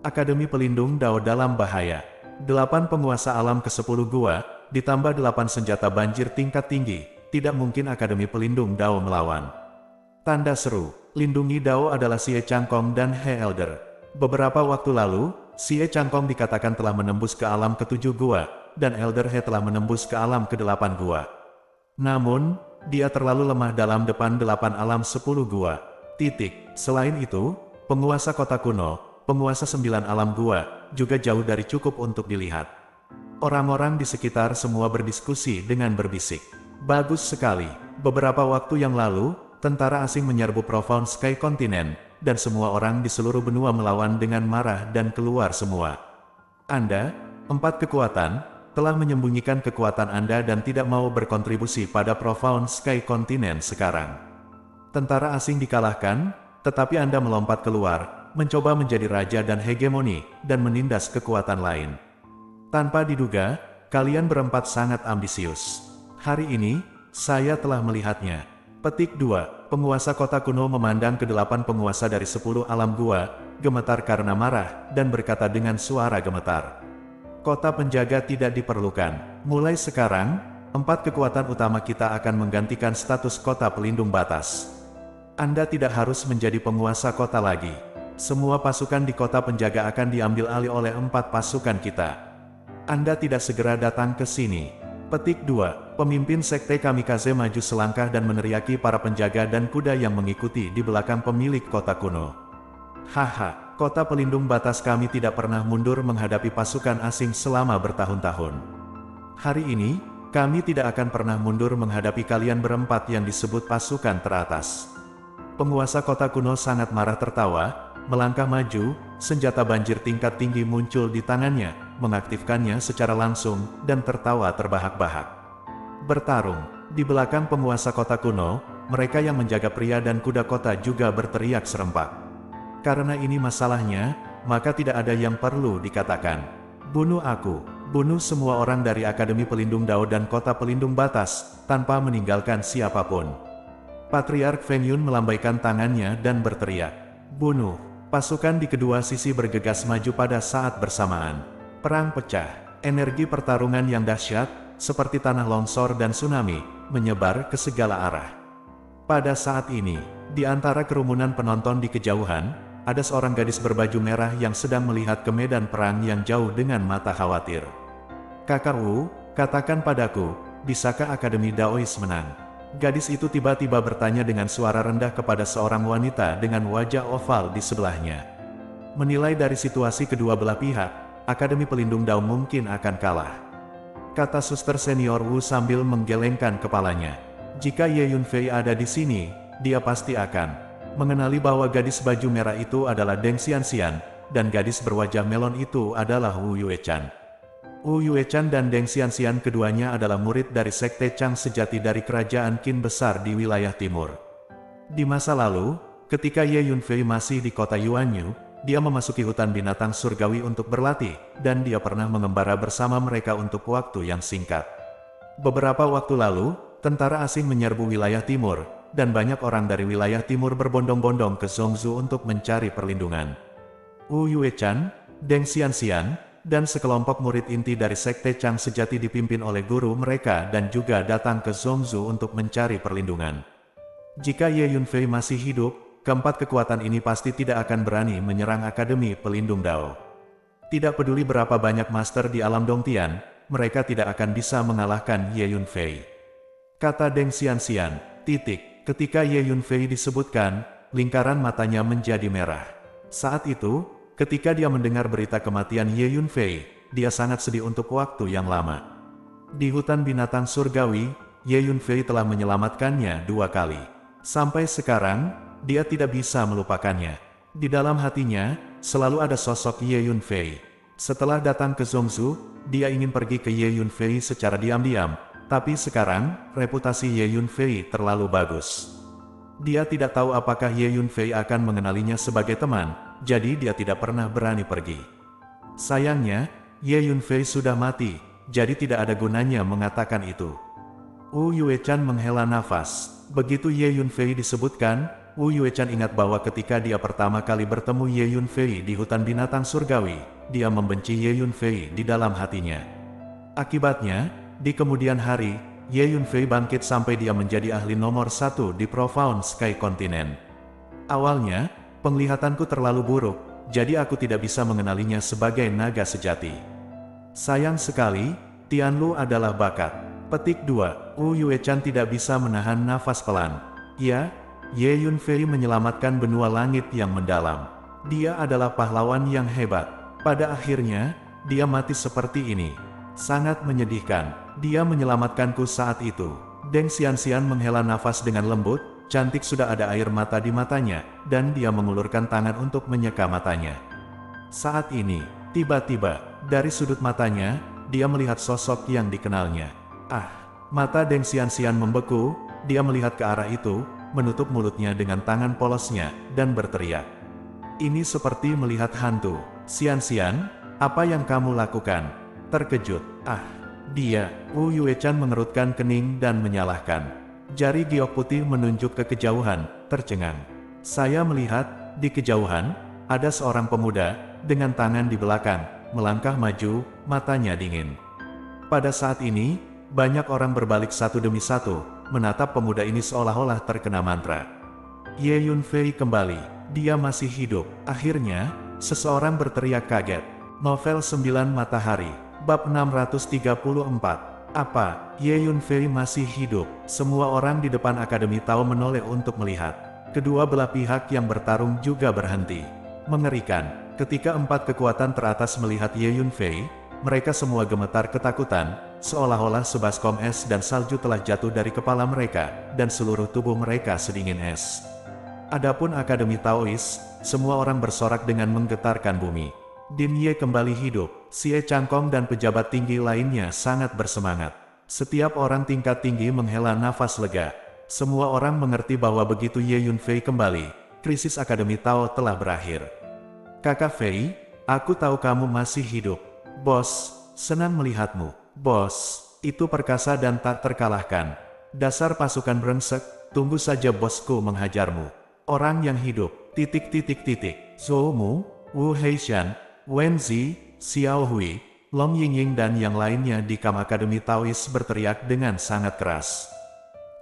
Akademi Pelindung Dao dalam bahaya. 8 penguasa alam ke-10 gua, ditambah 8 senjata banjir tingkat tinggi, tidak mungkin Akademi Pelindung Dao melawan. Tanda seru, lindungi Dao adalah Xie Cangkong dan He Elder. Beberapa waktu lalu, Xie Cangkong dikatakan telah menembus ke alam ke-7 gua, dan Elder He telah menembus ke alam ke-8 gua. Namun, dia terlalu lemah dalam depan 8 alam 10 gua. Selain itu, penguasa kota kuno, penguasa 9 alam gua, juga jauh dari cukup untuk dilihat. Orang-orang di sekitar semua berdiskusi dengan berbisik. Bagus sekali, beberapa waktu yang lalu, tentara asing menyerbu Profound Sky Continent, dan semua orang di seluruh benua melawan dengan marah dan keluar semua. Anda, 4 kekuatan, telah menyembunyikan kekuatan Anda dan tidak mau berkontribusi pada Profound Sky Continent sekarang. Tentara asing dikalahkan, tetapi Anda melompat keluar, mencoba menjadi raja dan hegemoni, dan menindas kekuatan lain. Tanpa diduga, kalian berempat sangat ambisius. Hari ini, saya telah melihatnya. Petik 2. Penguasa kota kuno memandang ke-8 penguasa dari 10 alam gua, gemetar karena marah, dan berkata dengan suara gemetar. Kota penjaga tidak diperlukan. Mulai sekarang, 4 kekuatan utama kita akan menggantikan status kota pelindung batas. Anda tidak harus menjadi penguasa kota lagi. Semua pasukan di kota penjaga akan diambil alih oleh 4 pasukan kita. Anda tidak segera datang ke sini. Petik 2. Pemimpin Sekte Kamikaze maju selangkah dan meneriaki para penjaga dan kuda yang mengikuti di belakang pemilik kota kuno. Haha, kota pelindung batas kami tidak pernah mundur menghadapi pasukan asing selama bertahun-tahun. Hari ini, kami tidak akan pernah mundur menghadapi kalian berempat yang disebut pasukan teratas. Penguasa kota kuno sangat marah tertawa, melangkah maju, senjata banjir tingkat tinggi muncul di tangannya, mengaktifkannya secara langsung, dan tertawa terbahak-bahak. Bertarung, di belakang penguasa kota kuno, mereka yang menjaga pria dan kuda kota juga berteriak serempak. Karena ini masalahnya, maka tidak ada yang perlu dikatakan. Bunuh aku, bunuh semua orang dari Akademi Pelindung Dao dan Kota Pelindung Batas, tanpa meninggalkan siapapun. Patriark Feng Yun melambaikan tangannya dan berteriak, "Bunuh!" Pasukan di kedua sisi bergegas maju pada saat bersamaan. Perang pecah. Energi pertarungan yang dahsyat, seperti tanah longsor dan tsunami, menyebar ke segala arah. Pada saat ini, di antara kerumunan penonton di kejauhan, ada seorang gadis berbaju merah yang sedang melihat ke medan perang yang jauh dengan mata khawatir. "Kakak Wu, katakan padaku, bisakah Akademi Daois menang?" Gadis itu tiba-tiba bertanya dengan suara rendah kepada seorang wanita dengan wajah oval di sebelahnya. Menilai dari situasi kedua belah pihak, Akademi Pelindung Dao mungkin akan kalah, kata suster senior Wu sambil menggelengkan kepalanya. Jika Ye Yunfei ada di sini, dia pasti akan mengenali bahwa gadis baju merah itu adalah Deng Xianxian, dan gadis berwajah melon itu adalah Wu Yuechan. Wu Yuechan dan Deng Xianxian keduanya adalah murid dari Sekte Chang sejati dari kerajaan Qin besar di wilayah timur. Di masa lalu, ketika Ye Yunfei masih di kota Yuanyu, dia memasuki hutan binatang surgawi untuk berlatih, dan dia pernah mengembara bersama mereka untuk waktu yang singkat. Beberapa waktu lalu, tentara asing menyerbu wilayah timur, dan banyak orang dari wilayah timur berbondong-bondong ke Zhongzhou untuk mencari perlindungan. Wu Yuechan, Deng Xianxian, dan sekelompok murid inti dari Sekte Chang sejati dipimpin oleh guru mereka dan juga datang ke Zhongzhou untuk mencari perlindungan. Jika Ye Yunfei masih hidup, keempat kekuatan ini pasti tidak akan berani menyerang Akademi Pelindung Dao. Tidak peduli berapa banyak master di alam Dongtian, mereka tidak akan bisa mengalahkan Ye Yunfei, kata Deng Xianxian. Ketika Ye Yunfei disebutkan, lingkaran matanya menjadi merah. Saat itu, ketika dia mendengar berita kematian Ye Yunfei, dia sangat sedih untuk waktu yang lama. Di hutan binatang surgawi, Ye Yunfei telah menyelamatkannya 2 kali. Sampai sekarang, dia tidak bisa melupakannya. Di dalam hatinya, selalu ada sosok Ye Yunfei. Setelah datang ke Zhongzhou, dia ingin pergi ke Ye Yunfei secara diam-diam, tapi sekarang, reputasi Ye Yunfei terlalu bagus. Dia tidak tahu apakah Ye Yunfei akan mengenalinya sebagai teman, jadi dia tidak pernah berani pergi. Sayangnya, Ye Yunfei sudah mati, jadi tidak ada gunanya mengatakan itu. Wu Yuechan menghela nafas. Begitu Ye Yunfei disebutkan, Wu Yuechan ingat bahwa ketika dia pertama kali bertemu Ye Yunfei di hutan binatang surgawi, dia membenci Ye Yunfei di dalam hatinya. Akibatnya, di kemudian hari, Ye Yunfei bangkit sampai dia menjadi ahli nomor 1 di Profound Sky Continent. Awalnya, penglihatanku terlalu buruk, jadi aku tidak bisa mengenalinya sebagai naga sejati. Sayang sekali, Tianlu adalah bakat. Petik 2. Wu Yuechan tidak bisa menahan nafas pelan. Ya, Ye Yunfei menyelamatkan benua langit yang mendalam. Dia adalah pahlawan yang hebat. Pada akhirnya, dia mati seperti ini. Sangat menyedihkan. Dia menyelamatkanku saat itu. Deng Xianxian menghela nafas dengan lembut, cantik sudah ada air mata di matanya, dan dia mengulurkan tangan untuk menyeka matanya. Saat ini, tiba-tiba, dari sudut matanya, dia melihat sosok yang dikenalnya. Mata Deng Xianxian membeku, dia melihat ke arah itu, menutup mulutnya dengan tangan polosnya, dan berteriak. Ini seperti melihat hantu. Xianxian, apa yang kamu lakukan? Terkejut. Dia. Wu Yuechan mengerutkan kening dan menyalahkan. Jari giok putih menunjuk ke kejauhan, tercengang. Saya melihat, di kejauhan, ada seorang pemuda, dengan tangan di belakang, melangkah maju, matanya dingin. Pada saat ini, banyak orang berbalik satu demi satu, menatap pemuda ini seolah-olah terkena mantra. Ye Yunfei kembali. Dia masih hidup. Akhirnya, seseorang berteriak kaget. Novel 9 Matahari. Bab 634. Apa? Ye Yunfei masih hidup. Semua orang di depan Akademi Tao menoleh untuk melihat. Kedua belah pihak yang bertarung juga berhenti. Mengerikan. Ketika 4 kekuatan teratas melihat Ye Yunfei, mereka semua gemetar ketakutan, seolah-olah sebaskom es dan salju telah jatuh dari kepala mereka, dan seluruh tubuh mereka sedingin es. Adapun Akademi Taois, semua orang bersorak dengan menggetarkan bumi. Din Ye kembali hidup. Xie Changkong dan pejabat tinggi lainnya sangat bersemangat. Setiap orang tingkat tinggi menghela nafas lega. Semua orang mengerti bahwa begitu Ye Yunfei kembali, krisis Akademi Tao telah berakhir. Kakak Fei, aku tahu kamu masih hidup. Bos, senang melihatmu. Bos, itu perkasa dan tak terkalahkan. Dasar pasukan brengsek, tunggu saja bosku menghajarmu. Orang yang hidup, Zhou Mu, Wu Heishan, Wen Zi, Xiao Hui, Long Yingying dan yang lainnya di Camp Akademi Taois berteriak dengan sangat keras.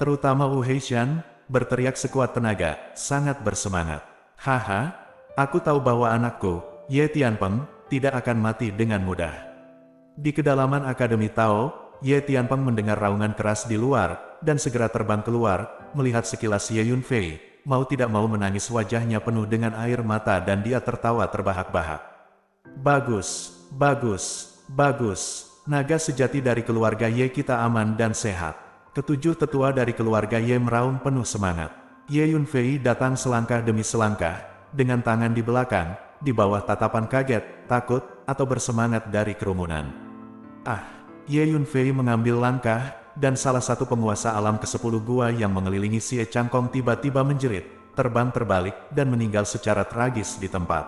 Terutama Wu Heishan, berteriak sekuat tenaga, sangat bersemangat. Haha, aku tahu bahwa anakku, Ye Tianpeng, tidak akan mati dengan mudah. Di kedalaman Akademi Tao, Ye Tianpeng mendengar raungan keras di luar, dan segera terbang keluar, melihat sekilas Ye Yunfei, mau tidak mau menangis wajahnya penuh dengan air mata dan dia tertawa terbahak-bahak. Bagus, bagus, bagus, naga sejati dari keluarga Ye kita aman dan sehat. Ketujuh tetua dari keluarga Ye meraung penuh semangat. Ye Yunfei datang selangkah demi selangkah, dengan tangan di belakang, di bawah tatapan kaget, takut, atau bersemangat dari kerumunan. Ye Yunfei mengambil langkah, dan salah satu penguasa alam ke-10 gua yang mengelilingi Xie Changkong tiba-tiba menjerit, terbang terbalik, dan meninggal secara tragis di tempat.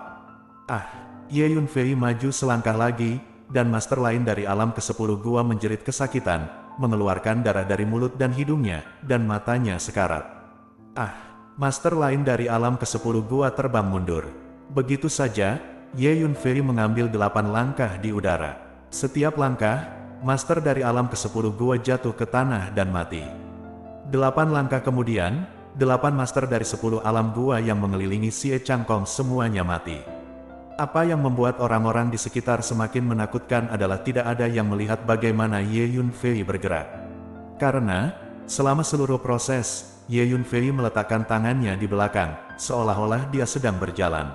Ye Yunfei maju selangkah lagi, dan master lain dari alam ke-10 gua menjerit kesakitan, mengeluarkan darah dari mulut dan hidungnya, dan matanya sekarat. Master lain dari alam ke-10 gua terbang mundur. Begitu saja, Ye Yunfei mengambil 8 langkah di udara. Setiap langkah, master dari alam ke-10 gua jatuh ke tanah dan mati. 8 langkah kemudian, 8 master dari 10 alam gua yang mengelilingi Xie Changkong semuanya mati. Apa yang membuat orang-orang di sekitar semakin menakutkan adalah tidak ada yang melihat bagaimana Ye Yunfei bergerak. Karena, selama seluruh proses, Ye Yunfei meletakkan tangannya di belakang, seolah-olah dia sedang berjalan.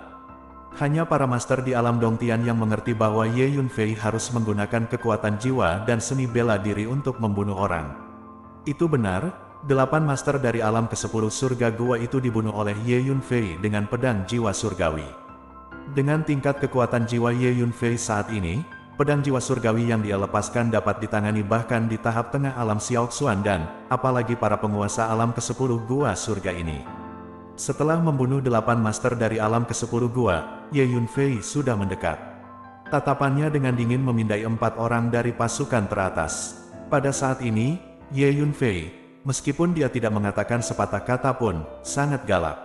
Hanya para master di alam Dongtian yang mengerti bahwa Ye Yunfei harus menggunakan kekuatan jiwa dan seni bela diri untuk membunuh orang. Itu benar, 8 master dari alam ke-10 surga gua itu dibunuh oleh Ye Yunfei dengan pedang jiwa surgawi. Dengan tingkat kekuatan jiwa Ye Yunfei saat ini, pedang jiwa surgawi yang dia lepaskan dapat ditangani bahkan di tahap tengah alam Xiaoxuan dan, apalagi para penguasa alam ke-10 gua surga ini. Setelah membunuh 8 master dari alam ke-10 gua, Ye Yunfei sudah mendekat. Tatapannya dengan dingin memindai 4 orang dari pasukan teratas. Pada saat ini, Ye Yunfei, meskipun dia tidak mengatakan sepatah kata pun, sangat galak.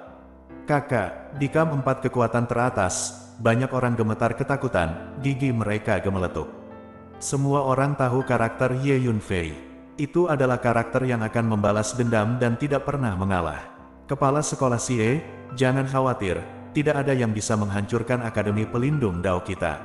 Kakak, di Camp 4 kekuatan teratas, banyak orang gemetar ketakutan, gigi mereka gemeletup. Semua orang tahu karakter Ye Yunfei. Itu adalah karakter yang akan membalas dendam dan tidak pernah mengalah. Kepala sekolah Xie, jangan khawatir, tidak ada yang bisa menghancurkan Akademi Pelindung Dao kita.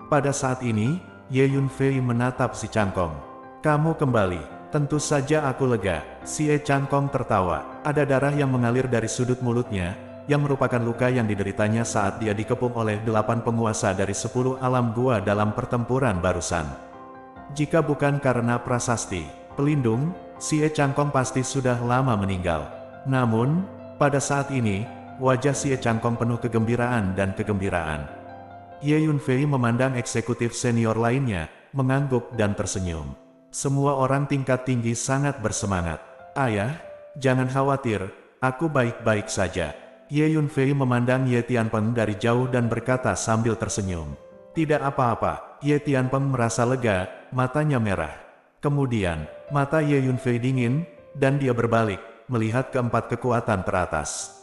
Pada saat ini, Ye Yunfei menatap si Changkong. Kamu kembali, tentu saja aku lega. Xie Changkong tertawa, ada darah yang mengalir dari sudut mulutnya, yang merupakan luka yang dideritanya saat dia dikepung oleh 8 penguasa dari 10 alam gua dalam pertempuran barusan. Jika bukan karena prasasti pelindung, Xie Changkong pasti sudah lama meninggal. Namun, pada saat ini, wajah Xie Changkong penuh kegembiraan dan kegembiraan. Ye Yunfei memandang eksekutif senior lainnya, mengangguk dan tersenyum. Semua orang tingkat tinggi sangat bersemangat. Ayah, jangan khawatir, aku baik-baik saja. Ye Yunfei memandang Ye Tianpeng dari jauh dan berkata sambil tersenyum. Tidak apa-apa, Ye Tianpeng merasa lega, matanya merah. Kemudian, mata Ye Yunfei dingin, dan dia berbalik, melihat keempat kekuatan teratas.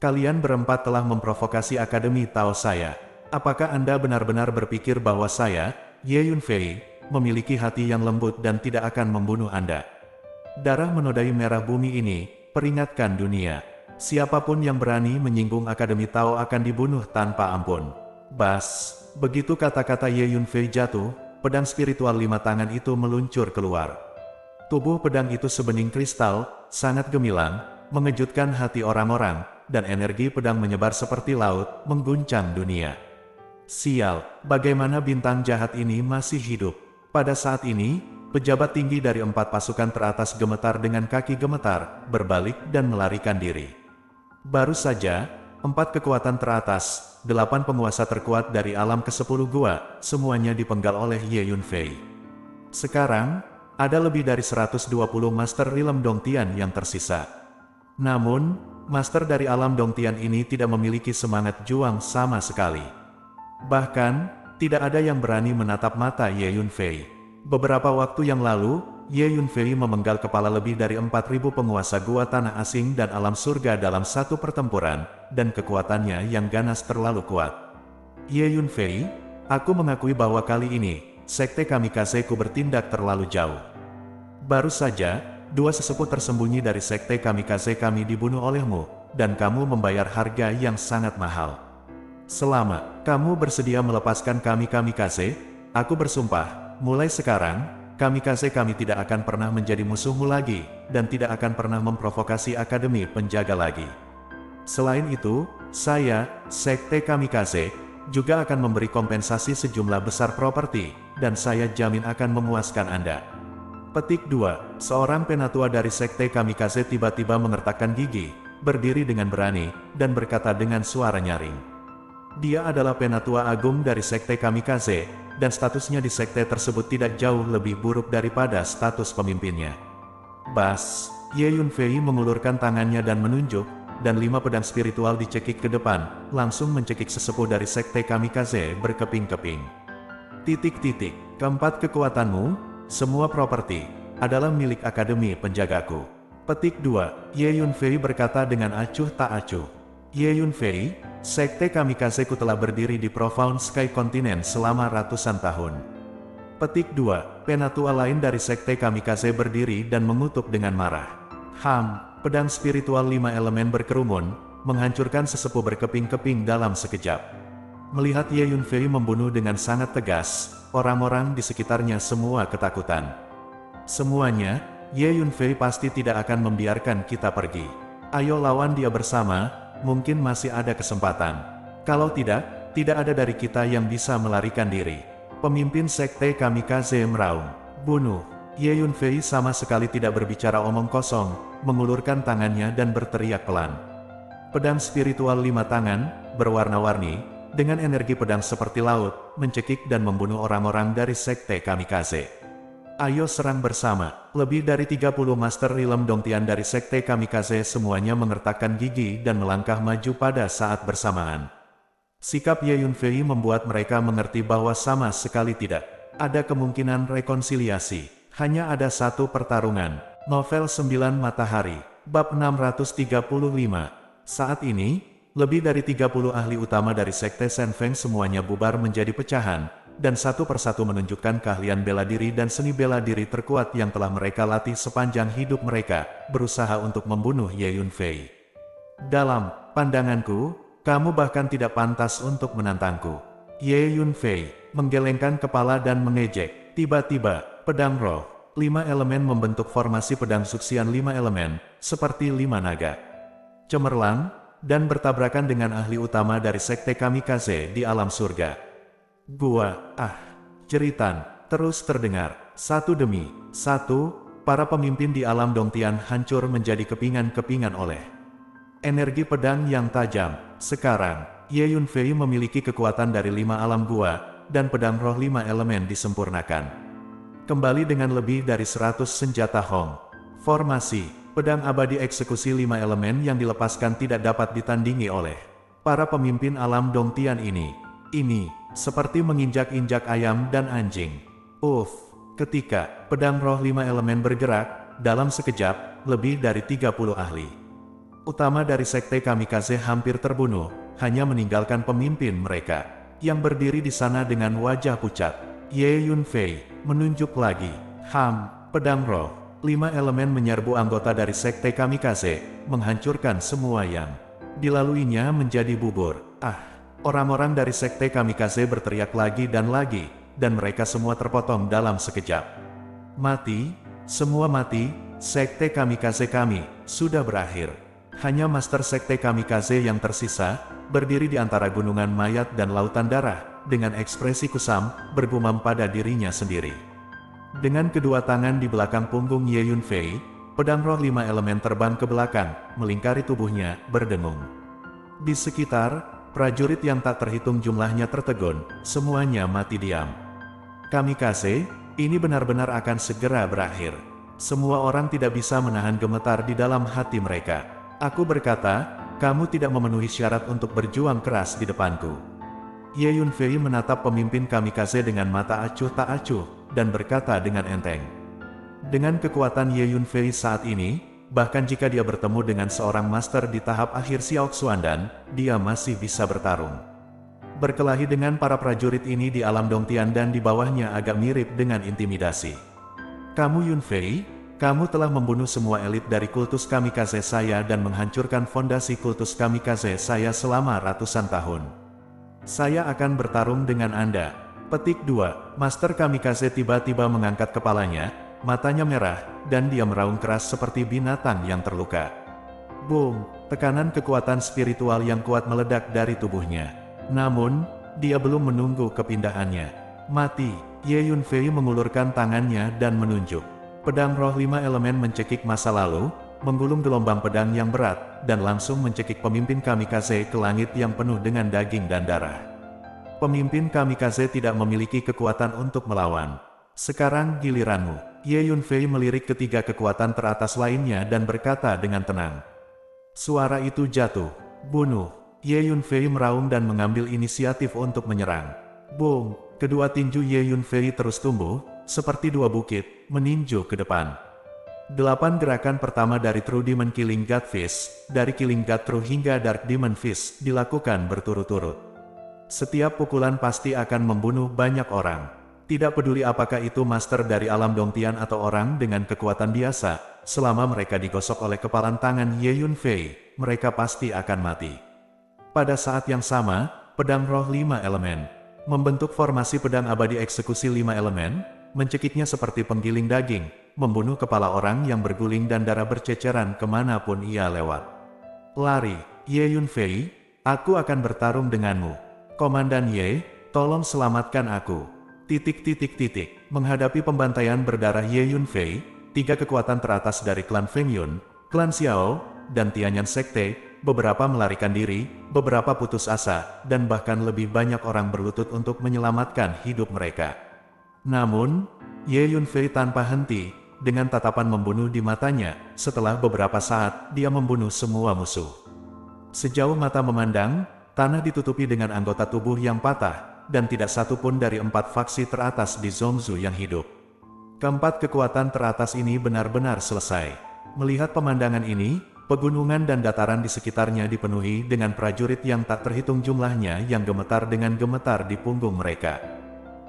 Kalian berempat telah memprovokasi Akademi Tao saya. Apakah Anda benar-benar berpikir bahwa saya, Ye Yunfei, memiliki hati yang lembut dan tidak akan membunuh Anda? Darah menodai merah bumi ini, peringatkan dunia. Siapapun yang berani menyinggung Akademi Tao akan dibunuh tanpa ampun. Bas, begitu kata-kata Ye Yunfei jatuh, pedang spiritual 5 tangan itu meluncur keluar. Tubuh pedang itu sebening kristal, sangat gemilang, mengejutkan hati orang-orang, dan energi pedang menyebar seperti laut, mengguncang dunia. Sial, bagaimana bintang jahat ini masih hidup? Pada saat ini, pejabat tinggi dari 4 pasukan teratas gemetar dengan kaki gemetar, berbalik dan melarikan diri. Baru saja, 4 kekuatan teratas, 8 penguasa terkuat dari alam ke-10 gua, semuanya dipenggal oleh Ye Yunfei. Sekarang, ada lebih dari 120 master Ilmu Dongtian yang tersisa. Namun, master dari alam Dongtian ini tidak memiliki semangat juang sama sekali. Bahkan, tidak ada yang berani menatap mata Ye Yunfei. Beberapa waktu yang lalu, Ye Yunfei memenggal kepala lebih dari 4.000 penguasa gua tanah asing dan alam surga dalam satu pertempuran, dan kekuatannya yang ganas terlalu kuat. Ye Yunfei, aku mengakui bahwa kali ini, sekte kamikaze ku bertindak terlalu jauh. Baru saja, dua sesepuh tersembunyi dari sekte kamikaze kami dibunuh olehmu, dan kamu membayar harga yang sangat mahal. Selama kamu bersedia melepaskan kami kamikaze, aku bersumpah, mulai sekarang, kamikaze kami tidak akan pernah menjadi musuhmu lagi, dan tidak akan pernah memprovokasi Akademi Penjaga lagi. Selain itu, saya, sekte kamikaze, juga akan memberi kompensasi sejumlah besar properti, dan saya jamin akan memuaskan Anda. Petik 2. Seorang penatua dari sekte kamikaze tiba-tiba mengertakkan gigi, berdiri dengan berani, dan berkata dengan suara nyaring. Dia adalah penatua agung dari sekte kamikaze, dan statusnya di sekte tersebut tidak jauh lebih buruk daripada status pemimpinnya. Bas, Ye Yunfei mengulurkan tangannya dan menunjuk, dan 5 pedang spiritual dicekik ke depan, langsung mencekik sesepuh dari sekte kamikaze berkeping-keping. Keempat kekuatanmu, semua properti, adalah milik Akademi Penjagaku. Petik 2. Ye Yunfei berkata dengan acuh tak acuh. Ye Yunfei, sekte kamikaze ku telah berdiri di Profound Sky Continent selama ratusan tahun. Petik 2. Penatua lain dari sekte kamikaze berdiri dan mengutuk dengan marah. Pedang spiritual 5 elemen berkerumun, menghancurkan sesepuh berkeping-keping dalam sekejap. Melihat Ye Yunfei membunuh dengan sangat tegas, orang-orang di sekitarnya semua ketakutan. Semuanya, Ye Yunfei pasti tidak akan membiarkan kita pergi. Ayo lawan dia bersama. Mungkin masih ada kesempatan. Kalau tidak, tidak ada dari kita yang bisa melarikan diri. Pemimpin sekte kamikaze meraung. Bunuh. Ye Yunfei sama sekali tidak berbicara omong kosong, mengulurkan tangannya dan berteriak pelan. Pedang spiritual 5 tangan, berwarna-warni, dengan energi pedang seperti laut, mencekik dan membunuh orang-orang dari sekte kamikaze. Ayo serang bersama. Lebih dari 30 Master Realm Dongtian dari sekte kamikaze semuanya mengertakkan gigi dan melangkah maju pada saat bersamaan. Sikap Ye Yunfei membuat mereka mengerti bahwa sama sekali tidak ada kemungkinan rekonsiliasi. Hanya ada satu pertarungan. Novel 9 Matahari, Bab 635. Saat ini, lebih dari 30 ahli utama dari sekte Shenfeng semuanya bubar menjadi pecahan, dan satu persatu menunjukkan keahlian bela diri dan seni bela diri terkuat yang telah mereka latih sepanjang hidup mereka, berusaha untuk membunuh Ye Yunfei. Dalam pandanganku, kamu bahkan tidak pantas untuk menantangku. Ye Yunfei menggelengkan kepala dan mengejek. Tiba-tiba, pedang roh, 5 elemen membentuk formasi pedang suksian 5 elemen, seperti 5 naga. Cemerlang, dan bertabrakan dengan ahli utama dari sekte kamikaze di alam surga. Jeritan terus terdengar. Satu demi satu, para pemimpin di alam Dongtian hancur menjadi kepingan-kepingan oleh energi pedang yang tajam. Sekarang, Ye Yunfei memiliki kekuatan dari 5 alam gua, dan pedang roh 5 elemen disempurnakan. Kembali dengan lebih dari 100 senjata Hong. Formasi, pedang abadi eksekusi 5 elemen yang dilepaskan tidak dapat ditandingi oleh para pemimpin alam Dongtian ini. Seperti menginjak-injak ayam dan anjing. Ketika pedang roh 5 elemen bergerak, dalam sekejap, lebih dari 30 ahli utama dari sekte kamikaze hampir terbunuh, hanya meninggalkan pemimpin mereka, yang berdiri di sana dengan wajah pucat. Ye Yunfei menunjuk lagi. Pedang roh 5 elemen menyerbu anggota dari sekte kamikaze, menghancurkan semua yang dilaluinya menjadi bubur. Orang-orang dari sekte kamikaze berteriak lagi, dan mereka semua terpotong dalam sekejap. Mati, semua mati, sekte kamikaze kami sudah berakhir. Hanya Master Sekte Kamikaze yang tersisa, berdiri di antara gunungan mayat dan lautan darah, dengan ekspresi kusam, bergumam pada dirinya sendiri. Dengan kedua tangan di belakang punggung Ye Yunfei, pedang roh 5 elemen terbang ke belakang, melingkari tubuhnya, berdengung. Di sekitar, prajurit yang tak terhitung jumlahnya tertegun, semuanya mati diam. Kamikaze, ini benar-benar akan segera berakhir. Semua orang tidak bisa menahan gemetar di dalam hati mereka. Aku berkata, kamu tidak memenuhi syarat untuk berjuang keras di depanku. Ye Yunfei menatap pemimpin kamikaze dengan mata acuh tak acuh, dan berkata dengan enteng. Dengan kekuatan Ye Yunfei saat ini, bahkan jika dia bertemu dengan seorang master di tahap akhir Xiao Xuandan, dia masih bisa bertarung. Berkelahi dengan para prajurit ini di alam Dongtian dan di bawahnya agak mirip dengan intimidasi. Kamu Yunfei, kamu telah membunuh semua elit dari kultus kamikaze saya dan menghancurkan fondasi kultus kamikaze saya selama ratusan tahun. Saya akan bertarung dengan Anda. Petik 2. Master kamikaze tiba-tiba mengangkat kepalanya, matanya merah, dan dia meraung keras seperti binatang yang terluka. Boom! Tekanan kekuatan spiritual yang kuat meledak dari tubuhnya. Namun, dia belum menunggu kepindahannya. Mati! Ye Yunfei mengulurkan tangannya dan menunjuk. Pedang roh 5 elemen mencekik masa lalu, menggulung gelombang pedang yang berat, dan langsung mencekik pemimpin kamikaze ke langit yang penuh dengan daging dan darah. Pemimpin kamikaze tidak memiliki kekuatan untuk melawan. Sekarang giliranmu. Ye Yunfei melirik ketiga kekuatan teratas lainnya dan berkata dengan tenang. Suara itu jatuh. Bunuh. Ye Yunfei meraung dan mengambil inisiatif untuk menyerang. Boom! Kedua tinju Ye Yunfei terus tumbuh, seperti dua bukit, meninju ke depan. 8 gerakan pertama dari True Demon Killing God Fist, dari Killing God True hingga Dark Demon Fist, dilakukan berturut-turut. Setiap pukulan pasti akan membunuh banyak orang. Tidak peduli apakah itu master dari alam Dongtian atau orang dengan kekuatan biasa, selama mereka digosok oleh kepalan tangan Ye Yunfei, mereka pasti akan mati. Pada saat yang sama, pedang roh 5 elemen membentuk formasi pedang abadi eksekusi 5 elemen, mencekiknya seperti penggiling daging, membunuh kepala orang yang berguling dan darah berceceran kemanapun ia lewat. Lari, Ye Yunfei, aku akan bertarung denganmu. Komandan Ye, tolong selamatkan aku. Menghadapi pembantaian berdarah Ye Yunfei, 3 kekuatan teratas dari klan Feng Yun, klan Xiao, dan Tianyan Sekte, beberapa melarikan diri, beberapa putus asa, dan bahkan lebih banyak orang berlutut untuk menyelamatkan hidup mereka. Namun, Ye Yunfei tanpa henti, dengan tatapan membunuh di matanya, setelah beberapa saat, dia membunuh semua musuh. Sejauh mata memandang, tanah ditutupi dengan anggota tubuh yang patah, dan tidak satu pun dari 4 faksi teratas di Zhongzhou yang hidup. Keempat kekuatan teratas ini benar-benar selesai. Melihat pemandangan ini, pegunungan dan dataran di sekitarnya dipenuhi dengan prajurit yang tak terhitung jumlahnya yang gemetar dengan gemetar di punggung mereka.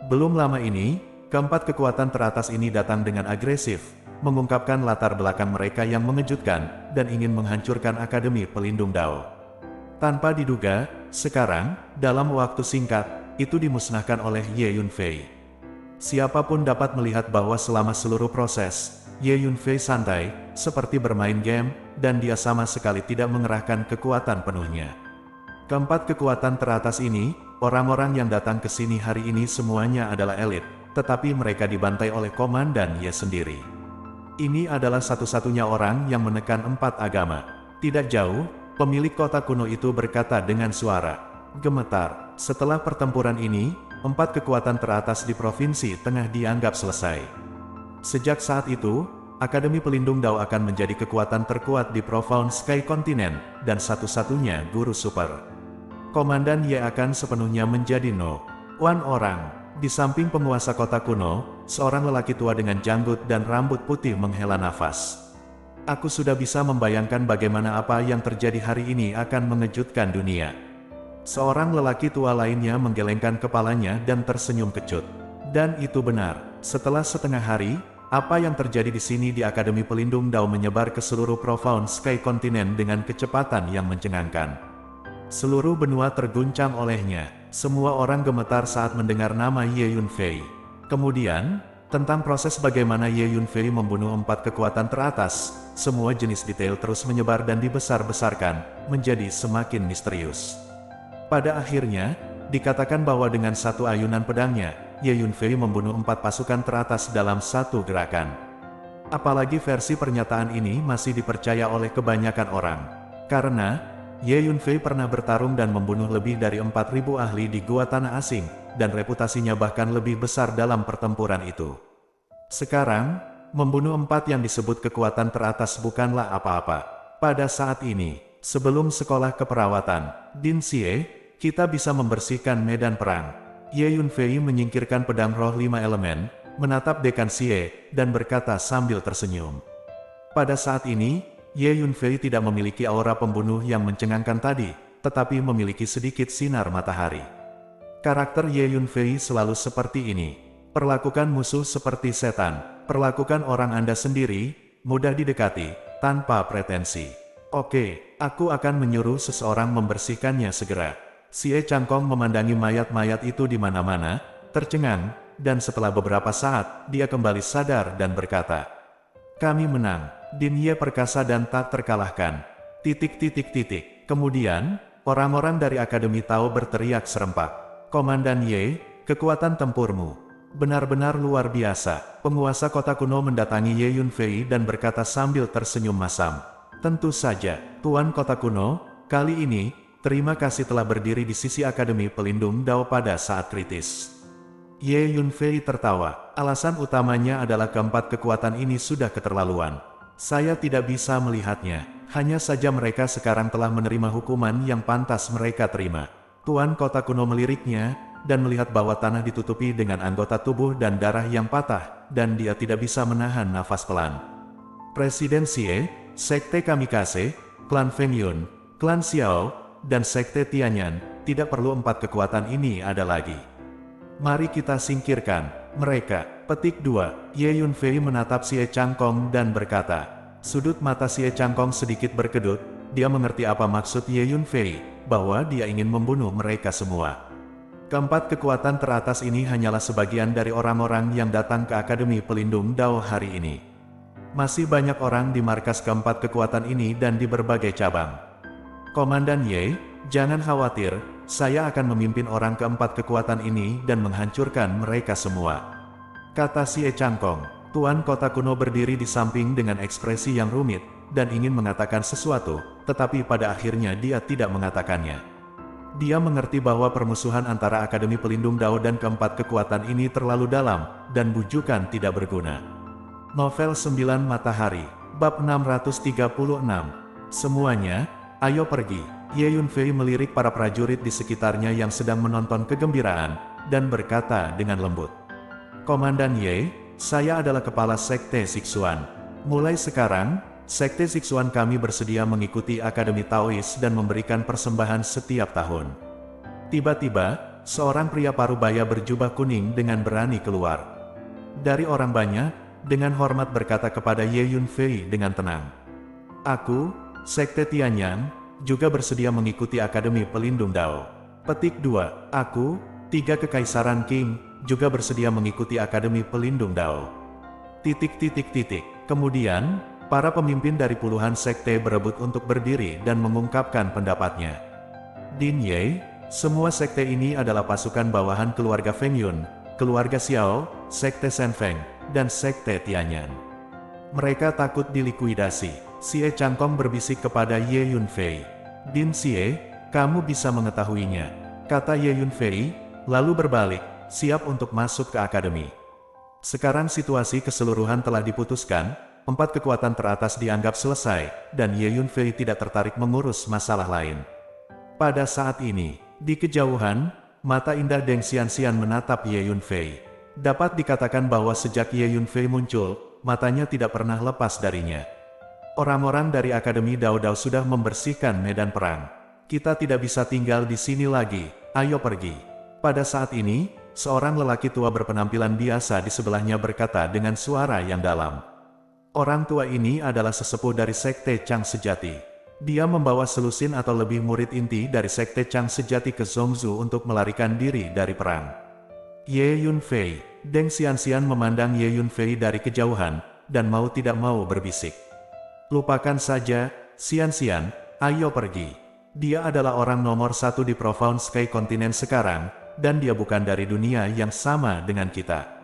Belum lama ini, keempat kekuatan teratas ini datang dengan agresif, mengungkapkan latar belakang mereka yang mengejutkan, dan ingin menghancurkan Akademi Pelindung Dao. Tanpa diduga, sekarang, dalam waktu singkat, itu dimusnahkan oleh Ye Yunfei. Siapapun dapat melihat bahwa selama seluruh proses, Ye Yunfei santai, seperti bermain game, dan dia sama sekali tidak mengerahkan kekuatan penuhnya. Keempat kekuatan teratas ini, orang-orang yang datang ke sini hari ini semuanya adalah elit, tetapi mereka dibantai oleh Komandan Ye sendiri. Ini adalah satu-satunya orang yang menekan 4 agama. Tidak jauh, pemilik kota kuno itu berkata dengan suara gemetar. Setelah pertempuran ini, 4 kekuatan teratas di provinsi tengah dianggap selesai. Sejak saat itu, Akademi Pelindung Dao akan menjadi kekuatan terkuat di Profound Sky Continent, dan satu-satunya guru super. Komandan Ye akan sepenuhnya menjadi No.1 orang. Di samping penguasa kota kuno, seorang lelaki tua dengan janggut dan rambut putih menghela nafas. Aku sudah bisa membayangkan bagaimana apa yang terjadi hari ini akan mengejutkan dunia. Seorang lelaki tua lainnya menggelengkan kepalanya dan tersenyum kecut. Dan itu benar, setelah setengah hari, apa yang terjadi di sini di Akademi Pelindung Dao menyebar ke seluruh Profound Sky Continent dengan kecepatan yang mencengangkan. Seluruh benua terguncang olehnya. Semua orang gemetar saat mendengar nama Ye Yunfei. Kemudian, tentang proses bagaimana Ye Yunfei membunuh 4 kekuatan teratas, semua jenis detail terus menyebar dan dibesar-besarkan, menjadi semakin misterius. Pada akhirnya, dikatakan bahwa dengan satu ayunan pedangnya, Ye Yunfei membunuh 4 pasukan teratas dalam satu gerakan. Apalagi versi pernyataan ini masih dipercaya oleh kebanyakan orang. Karena, Ye Yunfei pernah bertarung dan membunuh lebih dari 4.000 ahli di gua tanah asing, dan reputasinya bahkan lebih besar dalam pertempuran itu. Sekarang, membunuh 4 yang disebut kekuatan teratas bukanlah apa-apa. Pada saat ini, sebelum sekolah keperawatan, Din Xie, kita bisa membersihkan medan perang. Ye Yunfei menyingkirkan pedang roh 5 elemen, menatap Dekan Xie, dan berkata sambil tersenyum. Pada saat ini, Ye Yunfei tidak memiliki aura pembunuh yang mencengangkan tadi, tetapi memiliki sedikit sinar matahari. Karakter Ye Yunfei selalu seperti ini. Perlakukan musuh seperti setan, perlakukan orang Anda sendiri, mudah didekati, tanpa pretensi. Oke, aku akan menyuruh seseorang membersihkannya segera. Xie Changkong memandangi mayat-mayat itu di mana-mana, tercengang, dan setelah beberapa saat, dia kembali sadar dan berkata, "Kami menang, Din Ye perkasa dan tak terkalahkan." Kemudian, orang-orang dari Akademi Tao berteriak serempak, "Komandan Ye, kekuatan tempurmu benar-benar luar biasa." Penguasa kota kuno mendatangi Ye Yunfei dan berkata sambil tersenyum masam, "Tentu saja, Tuan Kota Kuno, kali ini, terima kasih telah berdiri di sisi Akademi Pelindung Dao pada saat kritis." Ye Yunfei tertawa, alasan utamanya adalah keempat kekuatan ini sudah keterlaluan. Saya tidak bisa melihatnya, hanya saja mereka sekarang telah menerima hukuman yang pantas mereka terima. Tuan Kota Kuno meliriknya, dan melihat bahwa tanah ditutupi dengan anggota tubuh dan darah yang patah, dan dia tidak bisa menahan nafas pelan. Presiden Xie, Sekte Kamikaze, Klan Feng Yun, Klan Xiao, dan Sekte Tianyan, tidak perlu empat kekuatan ini ada lagi. Mari kita singkirkan mereka. Petik 2. Ye Yunfei menatap Xie Changkong dan berkata. Sudut mata Xie Changkong sedikit berkedut, dia mengerti apa maksud Ye Yunfei, bahwa dia ingin membunuh mereka semua. Keempat kekuatan teratas ini hanyalah sebagian dari orang-orang yang datang ke Akademi Pelindung Dao hari ini. Masih banyak orang di markas keempat kekuatan ini dan di berbagai cabang. Komandan Ye, jangan khawatir, saya akan memimpin orang keempat kekuatan ini dan menghancurkan mereka semua, kata Xie Changkong. Tuan Kota Kuno berdiri di samping dengan ekspresi yang rumit, dan ingin mengatakan sesuatu, tetapi pada akhirnya dia tidak mengatakannya. Dia mengerti bahwa permusuhan antara Akademi Pelindung Dao dan keempat kekuatan ini terlalu dalam, dan bujukan tidak berguna. Novel 9 Matahari, Bab 636. Semuanya, ayo pergi. Ye Yunfei melirik para prajurit di sekitarnya yang sedang menonton kegembiraan, dan berkata dengan lembut. Komandan Ye, saya adalah kepala Sekte Sichuan. Mulai sekarang, Sekte Sichuan kami bersedia mengikuti Akademi Taois dan memberikan persembahan setiap tahun. Tiba-tiba, seorang pria parubaya berjubah kuning dengan berani keluar dari orang banyak, dengan hormat berkata kepada Ye Yunfei dengan tenang. Aku, Sekte Tianyan, juga bersedia mengikuti Akademi Pelindung Dao. Petik 2. Aku, 3 Kekaisaran Qing, juga bersedia mengikuti Akademi Pelindung Dao. Kemudian, para pemimpin dari puluhan sekte berebut untuk berdiri dan mengungkapkan pendapatnya. Din Ye, semua sekte ini adalah pasukan bawahan keluarga Feng Yun, keluarga Xiao, Sekte Shen Feng, dan Sekte Tianyan. Mereka takut dilikuidasi. Xie Changkong berbisik kepada Ye Yunfei. Din Xie, kamu bisa mengetahuinya, kata Ye Yunfei, lalu berbalik, siap untuk masuk ke akademi. Sekarang situasi keseluruhan telah diputuskan, 4 kekuatan teratas dianggap selesai, dan Ye Yunfei tidak tertarik mengurus masalah lain. Pada saat ini, di kejauhan, mata indah Deng Xianxian menatap Ye Yunfei. Dapat dikatakan bahwa sejak Ye Yunfei muncul, matanya tidak pernah lepas darinya. Orang-orang dari Akademi Dao-Dao sudah membersihkan medan perang. Kita tidak bisa tinggal di sini lagi, ayo pergi. Pada saat ini, seorang lelaki tua berpenampilan biasa di sebelahnya berkata dengan suara yang dalam. Orang tua ini adalah sesepuh dari Sekte Chang Sejati. Dia membawa selusin atau lebih murid inti dari Sekte Chang Sejati ke Zhongzhou untuk melarikan diri dari perang. Ye Yunfei, Deng Xianxian memandang Ye Yunfei dari kejauhan, dan mau tidak mau berbisik. Lupakan saja, Xianxian, ayo pergi. Dia adalah orang nomor 1 di Profound Sky kontinen sekarang, dan dia bukan dari dunia yang sama dengan kita.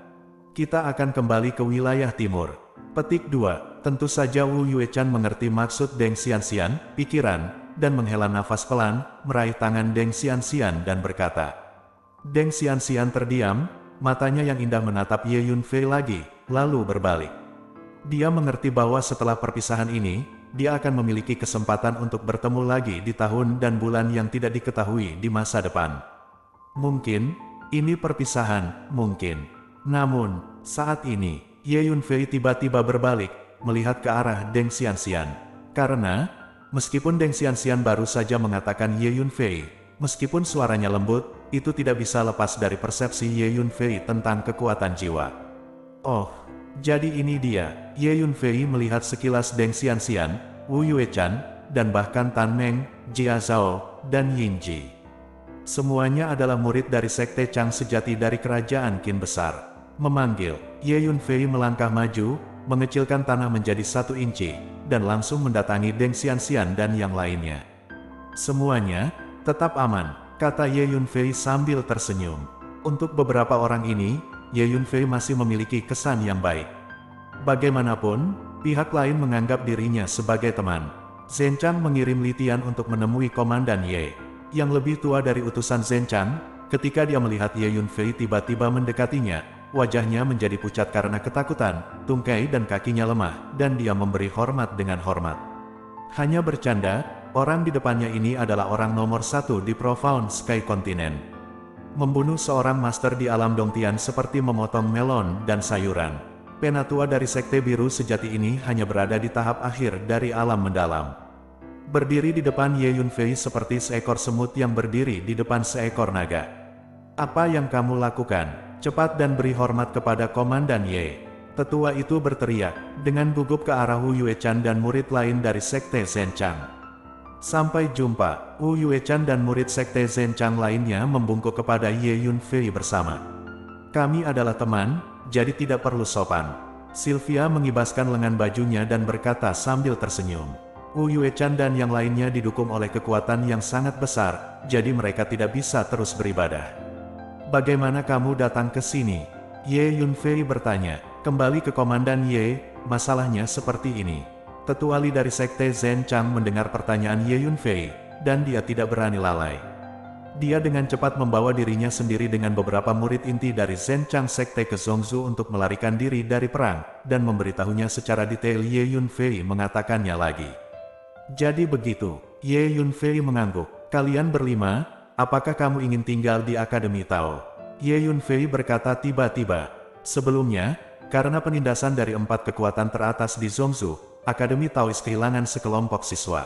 Kita akan kembali ke wilayah timur. Petik 2. Tentu saja Wu Yuechan mengerti maksud Deng Xianxian, pikiran, dan menghela nafas pelan, meraih tangan Deng Xianxian dan berkata. Deng Xianxian terdiam, matanya yang indah menatap Ye Yunfei lagi, lalu berbalik. Dia mengerti bahwa setelah perpisahan ini, dia akan memiliki kesempatan untuk bertemu lagi di tahun dan bulan yang tidak diketahui di masa depan. Mungkin, ini perpisahan, mungkin. Namun, Saat ini, Ye Yunfei tiba-tiba berbalik, melihat ke arah Deng Xianxian. Karena, meskipun Deng Xianxian baru saja mengatakan Ye Yunfei, meskipun suaranya lembut, itu tidak bisa lepas dari persepsi Ye Yunfei tentang kekuatan jiwa. Oh, jadi ini dia. Ye Yunfei melihat sekilas Deng Xianxian, Wu Yuechan, dan bahkan Tan Meng, Jia Zhao, dan Yin Ji. Semuanya adalah murid dari Sekte Chang sejati dari Kerajaan Qin Besar. Memanggil, Ye Yunfei melangkah maju, mengecilkan tanah menjadi 1 inci, dan langsung mendatangi Deng Xianxian dan yang lainnya. Semuanya tetap aman, kata Ye Yunfei sambil tersenyum. Untuk beberapa orang ini, Ye Yunfei masih memiliki kesan yang baik. Bagaimanapun, pihak lain menganggap dirinya sebagai teman. Zhen Chang mengirim Litian untuk menemui Komandan Ye, yang lebih tua dari utusan Zhen Chang. Ketika dia melihat Ye Yunfei tiba-tiba mendekatinya, wajahnya menjadi pucat karena ketakutan, tungkai dan kakinya lemah, dan dia memberi hormat dengan hormat. Hanya bercanda, orang di depannya ini adalah orang nomor 1 di Profound Sky Continent. Membunuh seorang master di alam Dongtian seperti memotong melon dan sayuran. Penatua dari Sekte Biru sejati ini hanya berada di tahap akhir dari alam mendalam. Berdiri di depan Ye Yunfei seperti seekor semut yang berdiri di depan seekor naga. Apa yang kamu lakukan? Cepat dan beri hormat kepada Komandan Ye. Tetua itu berteriak, dengan gugup ke arah Wu Yuechan dan murid lain dari Sekte Zhen Chang. Sampai jumpa, Wu Yuechan dan murid Sekte Zhen Chang lainnya membungkuk kepada Ye Yunfei bersama. Kami adalah teman, jadi tidak perlu sopan. Sylvia mengibaskan lengan bajunya dan berkata sambil tersenyum. Wu Yuechan dan yang lainnya didukung oleh kekuatan yang sangat besar, jadi mereka tidak bisa terus beribadah. Bagaimana kamu datang ke sini? Ye Yunfei bertanya. Kembali ke Komandan Ye, masalahnya seperti ini. Tetua Li dari Sekte Zhen Chang mendengar pertanyaan Ye Yunfei, dan dia tidak berani lalai. Dia dengan cepat membawa dirinya sendiri dengan beberapa murid inti dari Zhen Chang Sekte ke Zhongzhou untuk melarikan diri dari perang, dan memberitahunya secara detail. Ye Yunfei mengatakannya lagi. Jadi begitu, Ye Yunfei mengangguk. Kalian berlima, apakah kamu ingin tinggal di Akademi Tao? Ye Yunfei berkata tiba-tiba. Sebelumnya, karena penindasan dari 4 kekuatan teratas di Zhongzhou, Akademi Taois kehilangan sekelompok siswa.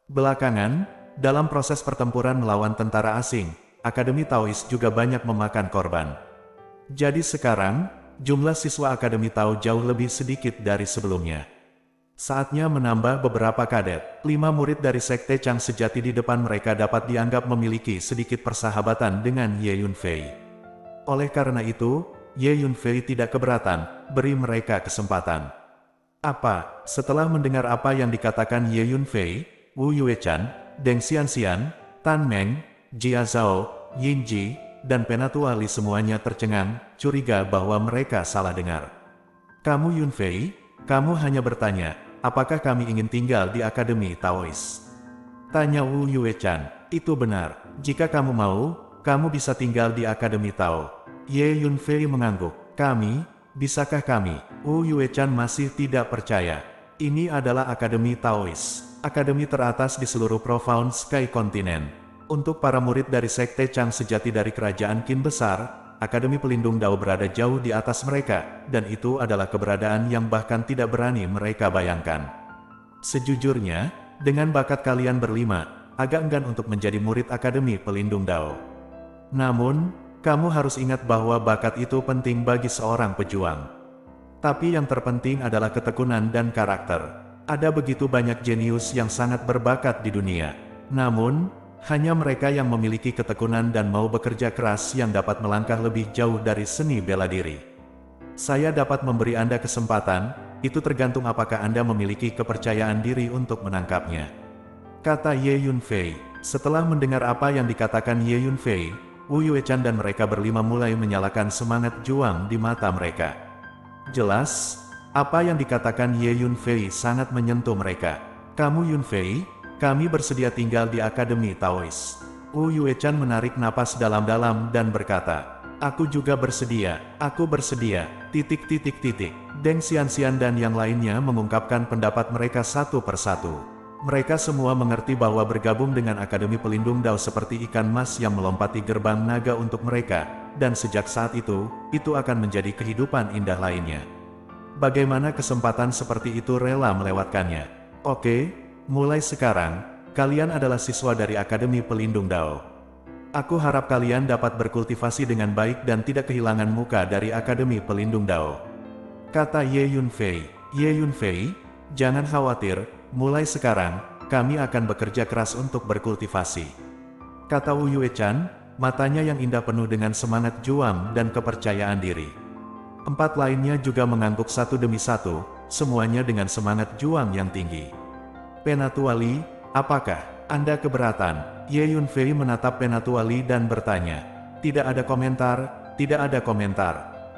Belakangan, dalam proses pertempuran melawan tentara asing, Akademi Taois juga banyak memakan korban. Jadi sekarang, jumlah siswa Akademi Tao jauh lebih sedikit dari sebelumnya. Saatnya menambah beberapa kadet. 5 murid dari Sekte Chang sejati di depan mereka dapat dianggap memiliki sedikit persahabatan dengan Ye Yunfei. Oleh karena itu, Ye Yunfei tidak keberatan, beri mereka kesempatan. Apa? Setelah mendengar apa yang dikatakan Ye Yunfei, Wu Yuechan, Deng Xianxian, Tan Meng, Jia Zhao, Yin Ji, dan Penatua Li semuanya tercengang, curiga bahwa mereka salah dengar. Kamu Yunfei? Kamu hanya bertanya, apakah kami ingin tinggal di Akademi Taois? Tanya Wu Yuechan. Itu benar. Jika kamu mau, kamu bisa tinggal di Akademi Tao. Ye Yunfei mengangguk. Kami? Bisakah kami? Wu Yuechan masih tidak percaya. Ini adalah Akademi Taois, akademi teratas di seluruh Profound Sky Continent. Untuk para murid dari Sekte Chang sejati dari Kerajaan Qin Besar, Akademi Pelindung Dao berada jauh di atas mereka, dan itu adalah keberadaan yang bahkan tidak berani mereka bayangkan. Sejujurnya, dengan bakat kalian berlima, agak enggan untuk menjadi murid Akademi Pelindung Dao. Namun, kamu harus ingat bahwa bakat itu penting bagi seorang pejuang. Tapi yang terpenting adalah ketekunan dan karakter. Ada begitu banyak jenius yang sangat berbakat di dunia. Namun, hanya mereka yang memiliki ketekunan dan mau bekerja keras yang dapat melangkah lebih jauh dari seni bela diri. Saya dapat memberi Anda kesempatan, itu tergantung apakah Anda memiliki kepercayaan diri untuk menangkapnya. Kata Ye Yunfei. Setelah mendengar apa yang dikatakan Ye Yunfei, Wu Yuechan dan mereka berlima mulai menyalakan semangat juang di mata mereka. Jelas, apa yang dikatakan Ye Yunfei sangat menyentuh mereka. Kamu Yunfei, kami bersedia tinggal di Akademi Taois. Wu Yuechan menarik napas dalam-dalam dan berkata, aku juga bersedia, aku bersedia, ... Deng Xianxian dan yang lainnya mengungkapkan pendapat mereka satu persatu. Mereka semua mengerti bahwa bergabung dengan Akademi Pelindung Dao seperti ikan mas yang melompati gerbang naga untuk mereka, dan sejak saat itu akan menjadi kehidupan indah lainnya. Bagaimana kesempatan seperti itu rela melewatkannya? Oke, mulai sekarang, kalian adalah siswa dari Akademi Pelindung Dao. Aku harap kalian dapat berkultivasi dengan baik dan tidak kehilangan muka dari Akademi Pelindung Dao. Kata Ye Yunfei. Ye Yunfei, jangan khawatir, mulai sekarang, kami akan bekerja keras untuk berkultivasi. Kata Wu Yuechan, matanya yang indah penuh dengan semangat juang dan kepercayaan diri. 4 lainnya juga mengangguk satu demi satu, semuanya dengan semangat juang yang tinggi. Penatuali, apakah Anda keberatan? Ye Yunfei menatap Penatuali dan bertanya. Tidak ada komentar, tidak ada komentar.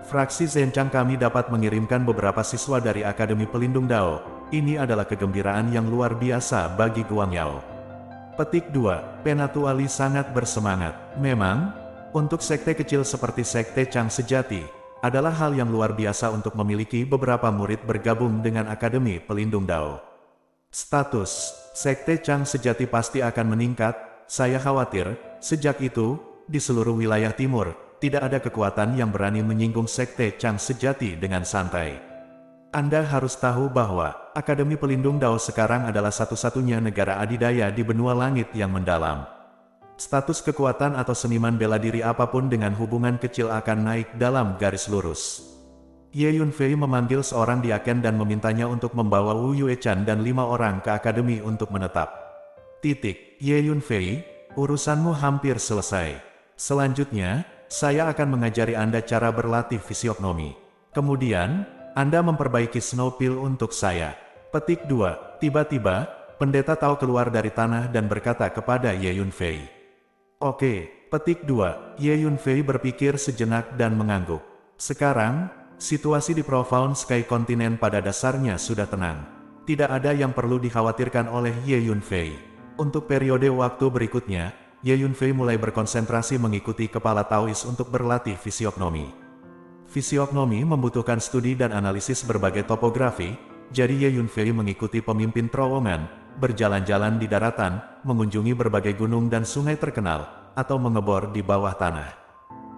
Fraksi Zencang kami dapat mengirimkan beberapa siswa dari Akademi Pelindung Dao. Ini adalah kegembiraan yang luar biasa bagi Guang Yao. Petik 2. Penatuali sangat bersemangat. Memang, untuk sekte kecil seperti Sekte Chang sejati, adalah hal yang luar biasa untuk memiliki beberapa murid bergabung dengan Akademi Pelindung Dao. Status, Sekte Chang sejati pasti akan meningkat, saya khawatir, sejak itu, di seluruh wilayah timur, tidak ada kekuatan yang berani menyinggung Sekte Chang sejati dengan santai. Anda harus tahu bahwa Akademi Pelindung Dao sekarang adalah satu-satunya negara adidaya di benua langit yang mendalam. Status kekuatan atau seniman bela diri apapun dengan hubungan kecil akan naik dalam garis lurus. Ye Yunfei memanggil seorang diaken dan memintanya untuk membawa Wu Yuechan dan 5 orang ke akademi untuk menetap. Ye Yunfei, urusanmu hampir selesai. Selanjutnya, saya akan mengajari Anda cara berlatih fisiognomi. Kemudian, Anda memperbaiki Snowpil untuk saya. Petik 2. Tiba-tiba, pendeta Tao keluar dari tanah dan berkata kepada Ye Yunfei. Oke, petik 2. Ye Yunfei berpikir sejenak dan mengangguk. Sekarang, situasi di Profound Sky Continent pada dasarnya sudah tenang. Tidak ada yang perlu dikhawatirkan oleh Ye Yunfei. Untuk periode waktu berikutnya, Ye Yunfei mulai berkonsentrasi mengikuti kepala Taois untuk berlatih fisiognomi. Fisiognomi membutuhkan studi dan analisis berbagai topografi, jadi Ye Yunfei mengikuti pemimpin terowongan, berjalan-jalan di daratan, mengunjungi berbagai gunung dan sungai terkenal, atau mengebor di bawah tanah.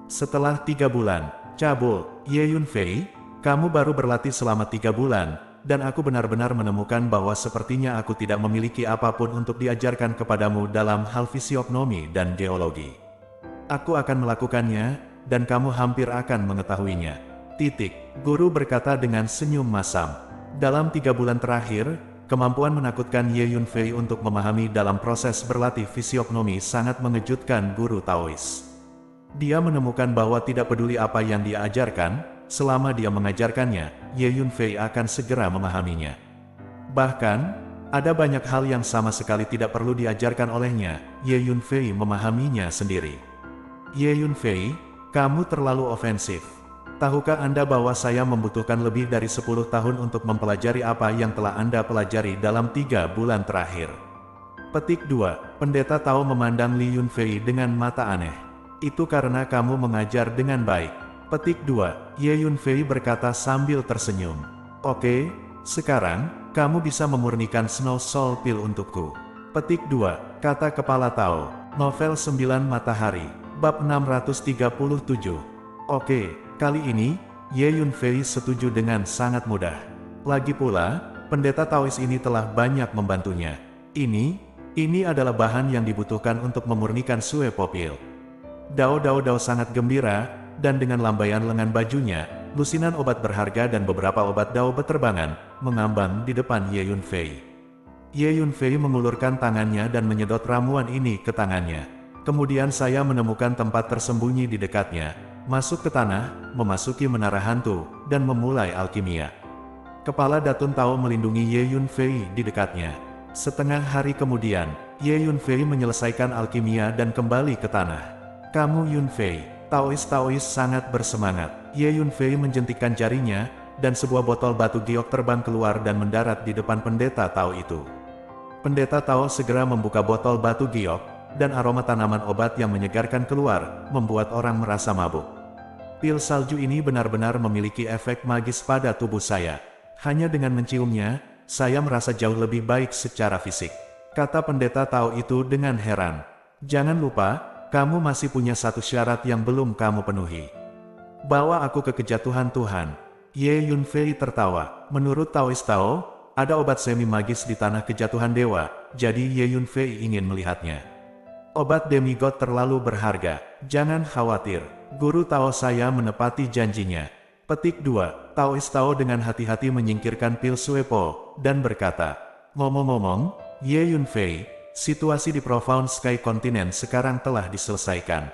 Setelah 3 bulan, cabul, Ye Yunfei, kamu baru berlatih selama 3 bulan, dan aku benar-benar menemukan bahwa sepertinya aku tidak memiliki apapun untuk diajarkan kepadamu dalam hal fisiognomi dan geologi. Aku akan melakukannya, dan kamu hampir akan mengetahuinya. Guru berkata dengan senyum masam. Dalam 3 bulan terakhir, kemampuan menakutkan Ye Yunfei untuk memahami dalam proses berlatih fisiognomi sangat mengejutkan guru Taois. Dia menemukan bahwa tidak peduli apa yang dia ajarkan, selama dia mengajarkannya, Ye Yunfei akan segera memahaminya. Bahkan, ada banyak hal yang sama sekali tidak perlu diajarkan olehnya, Ye Yunfei memahaminya sendiri. Ye Yunfei, kamu terlalu ofensif. Tahukah Anda bahwa saya membutuhkan lebih dari 10 tahun untuk mempelajari apa yang telah Anda pelajari dalam 3 bulan terakhir? Petik 2. Pendeta Tao memandang Li Yunfei dengan mata aneh. Itu karena kamu mengajar dengan baik. Petik 2. Ye Yunfei berkata sambil tersenyum. Oke, sekarang, kamu bisa memurnikan Snow Soul Pill untukku. Petik 2. Kata Kepala Tao. Novel 9 Matahari. Bab 637. Oke, kali ini, Ye Yunfei setuju dengan sangat mudah. Lagi pula, pendeta Taois ini telah banyak membantunya. Ini adalah bahan yang dibutuhkan untuk memurnikan Sue Popil. Dao sangat gembira, dan dengan lambaian lengan bajunya, lusinan obat berharga dan beberapa obat Dao beterbangan, mengambang di depan Ye Yunfei. Ye Yunfei mengulurkan tangannya dan menyedot ramuan ini ke tangannya. Kemudian saya menemukan tempat tersembunyi di dekatnya, masuk ke tanah, memasuki menara hantu, dan memulai alkimia. Kepala Datun Tao melindungi Ye Yunfei di dekatnya. Setengah hari kemudian, Ye Yunfei menyelesaikan alkimia dan kembali ke tanah. Kamu Yunfei. Taois sangat bersemangat. Ye Yunfei menjentikkan jarinya, dan sebuah botol batu giok terbang keluar dan mendarat di depan pendeta Tao itu. Pendeta Tao segera membuka botol batu giok, dan aroma tanaman obat yang menyegarkan keluar, membuat orang merasa mabuk. Pil salju ini benar-benar memiliki efek magis pada tubuh saya. Hanya dengan menciumnya, saya merasa jauh lebih baik secara fisik. Kata pendeta Tao itu dengan heran. Jangan lupa, kamu masih punya satu syarat yang belum kamu penuhi. Bawa aku ke kejatuhan Tuhan. Ye Yunfei tertawa. Menurut Taois Tao, ada obat semi magis di tanah kejatuhan dewa, jadi Ye Yunfei ingin melihatnya. Obat demigod terlalu berharga, jangan khawatir. Guru Tao saya menepati janjinya. Petik 2. Taois Tao dengan hati-hati menyingkirkan pil Suepo, dan berkata, ngomong-ngomong, Ye Yunfei, situasi di Profound Sky Continent sekarang telah diselesaikan.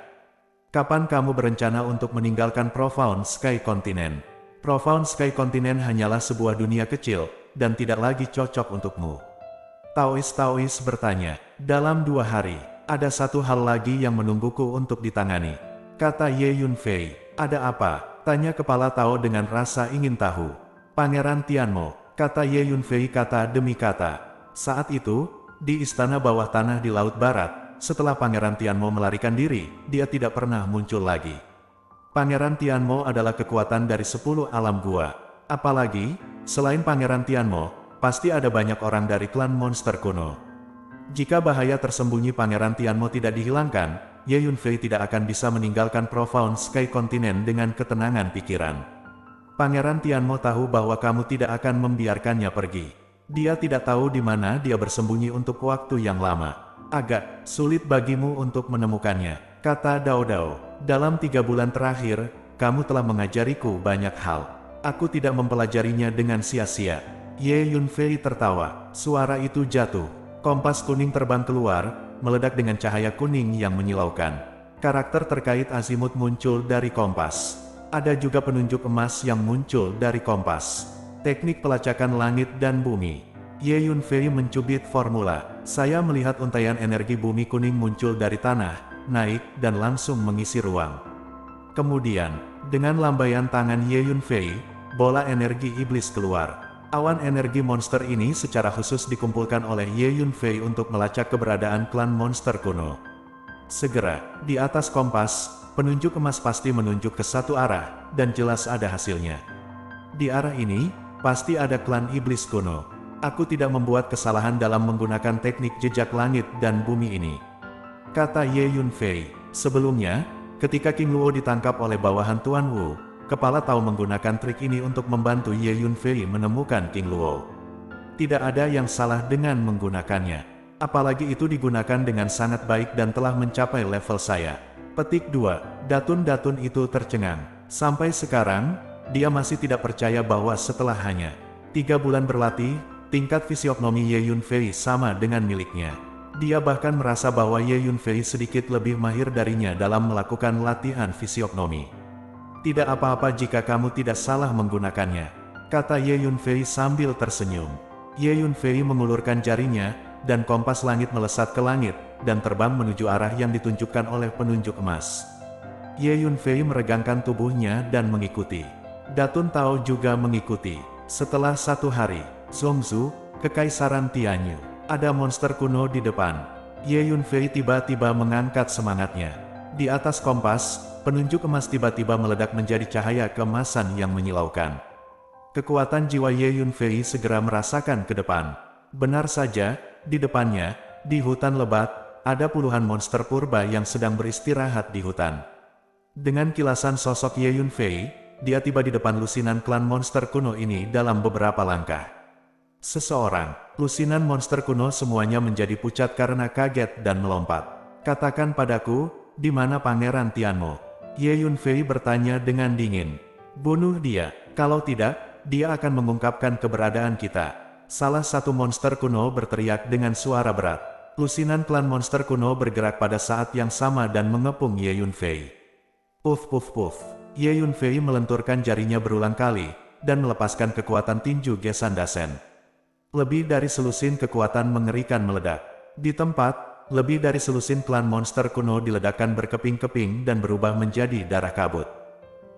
Kapan kamu berencana untuk meninggalkan Profound Sky Continent? Profound Sky Continent hanyalah sebuah dunia kecil, dan tidak lagi cocok untukmu. Taois bertanya, dalam 2 hari, ada satu hal lagi yang menungguku untuk ditangani. Kata Ye Yunfei, ada apa? Tanya kepala Tao dengan rasa ingin tahu. Pangeran Tianmo, kata Ye Yunfei kata demi kata. Saat itu, di istana bawah tanah di Laut Barat, setelah Pangeran Tianmo melarikan diri, dia tidak pernah muncul lagi. Pangeran Tianmo adalah kekuatan dari 10 alam gua. Apalagi, selain Pangeran Tianmo, pasti ada banyak orang dari klan monster kuno. Jika bahaya tersembunyi Pangeran Tianmo tidak dihilangkan, Ye Yunfei tidak akan bisa meninggalkan Profound Sky Continent dengan ketenangan pikiran. Pangeran Tianmo tahu bahwa kamu tidak akan membiarkannya pergi. Dia tidak tahu di mana dia bersembunyi untuk waktu yang lama. Agak sulit bagimu untuk menemukannya, kata Dao Dao. Dalam 3 bulan terakhir, kamu telah mengajariku banyak hal. Aku tidak mempelajarinya dengan sia-sia. Ye Yunfei tertawa. Suara itu jatuh. Kompas kuning terbang keluar, meledak dengan cahaya kuning yang menyilaukan. Karakter terkait azimut muncul dari kompas. Ada juga penunjuk emas yang muncul dari kompas. Teknik pelacakan langit dan bumi. Ye Yunfei mencubit formula. Saya melihat untaian energi bumi kuning muncul dari tanah, naik dan langsung mengisi ruang. Kemudian, dengan lambaian tangan Ye Yunfei, bola energi iblis keluar. Awan energi monster ini secara khusus dikumpulkan oleh Ye Yunfei untuk melacak keberadaan klan monster kuno. Segera, di atas kompas, penunjuk emas pasti menunjuk ke satu arah, dan jelas ada hasilnya. Di arah ini, pasti ada klan iblis kuno. Aku tidak membuat kesalahan dalam menggunakan teknik jejak langit dan bumi ini. Kata Ye Yunfei. Sebelumnya, ketika King Luo ditangkap oleh bawahan Tuan Wu, Kepala Tao menggunakan trik ini untuk membantu Ye Yunfei menemukan King Luo. Tidak ada yang salah dengan menggunakannya. Apalagi itu digunakan dengan sangat baik dan telah mencapai level saya. Petik 2. Datun-datun itu tercengang. Sampai sekarang, dia masih tidak percaya bahwa setelah hanya 3 bulan berlatih, tingkat fisiognomi Ye Yunfei sama dengan miliknya. Dia bahkan merasa bahwa Ye Yunfei sedikit lebih mahir darinya dalam melakukan latihan fisiognomi. Tidak apa-apa jika kamu tidak salah menggunakannya, kata Ye Yunfei sambil tersenyum. Ye Yunfei mengulurkan jarinya, dan kompas langit melesat ke langit, dan terbang menuju arah yang ditunjukkan oleh penunjuk emas. Ye Yunfei meregangkan tubuhnya dan mengikuti. Datun Tao juga mengikuti. Setelah 1 hari, Zhongzhou, Kekaisaran Tianyu, ada monster kuno di depan. Ye Yunfei tiba-tiba mengangkat semangatnya. Di atas kompas, penunjuk emas tiba-tiba meledak menjadi cahaya keemasan yang menyilaukan. Kekuatan jiwa Ye Yunfei segera merasakan ke depan. Benar saja, di depannya, di hutan lebat, ada puluhan monster purba yang sedang beristirahat di hutan. Dengan kilasan sosok Ye Yunfei, dia tiba di depan lusinan klan monster kuno ini dalam beberapa langkah. Seseorang, lusinan monster kuno semuanya menjadi pucat karena kaget dan melompat. Katakan padaku, di mana Pangeran Tianmo? Ye Yunfei bertanya dengan dingin. Bunuh dia, kalau tidak, dia akan mengungkapkan keberadaan kita. Salah satu monster kuno berteriak dengan suara berat. Lusinan klan monster kuno bergerak pada saat yang sama dan mengepung Ye Yunfei. Puff puff puff. Ye Yunfei melenturkan jarinya berulang kali, dan melepaskan kekuatan tinju Gesan Dasen. Lebih dari selusin kekuatan mengerikan meledak. Di tempat, lebih dari selusin klan monster kuno diledakkan berkeping-keping dan berubah menjadi darah kabut.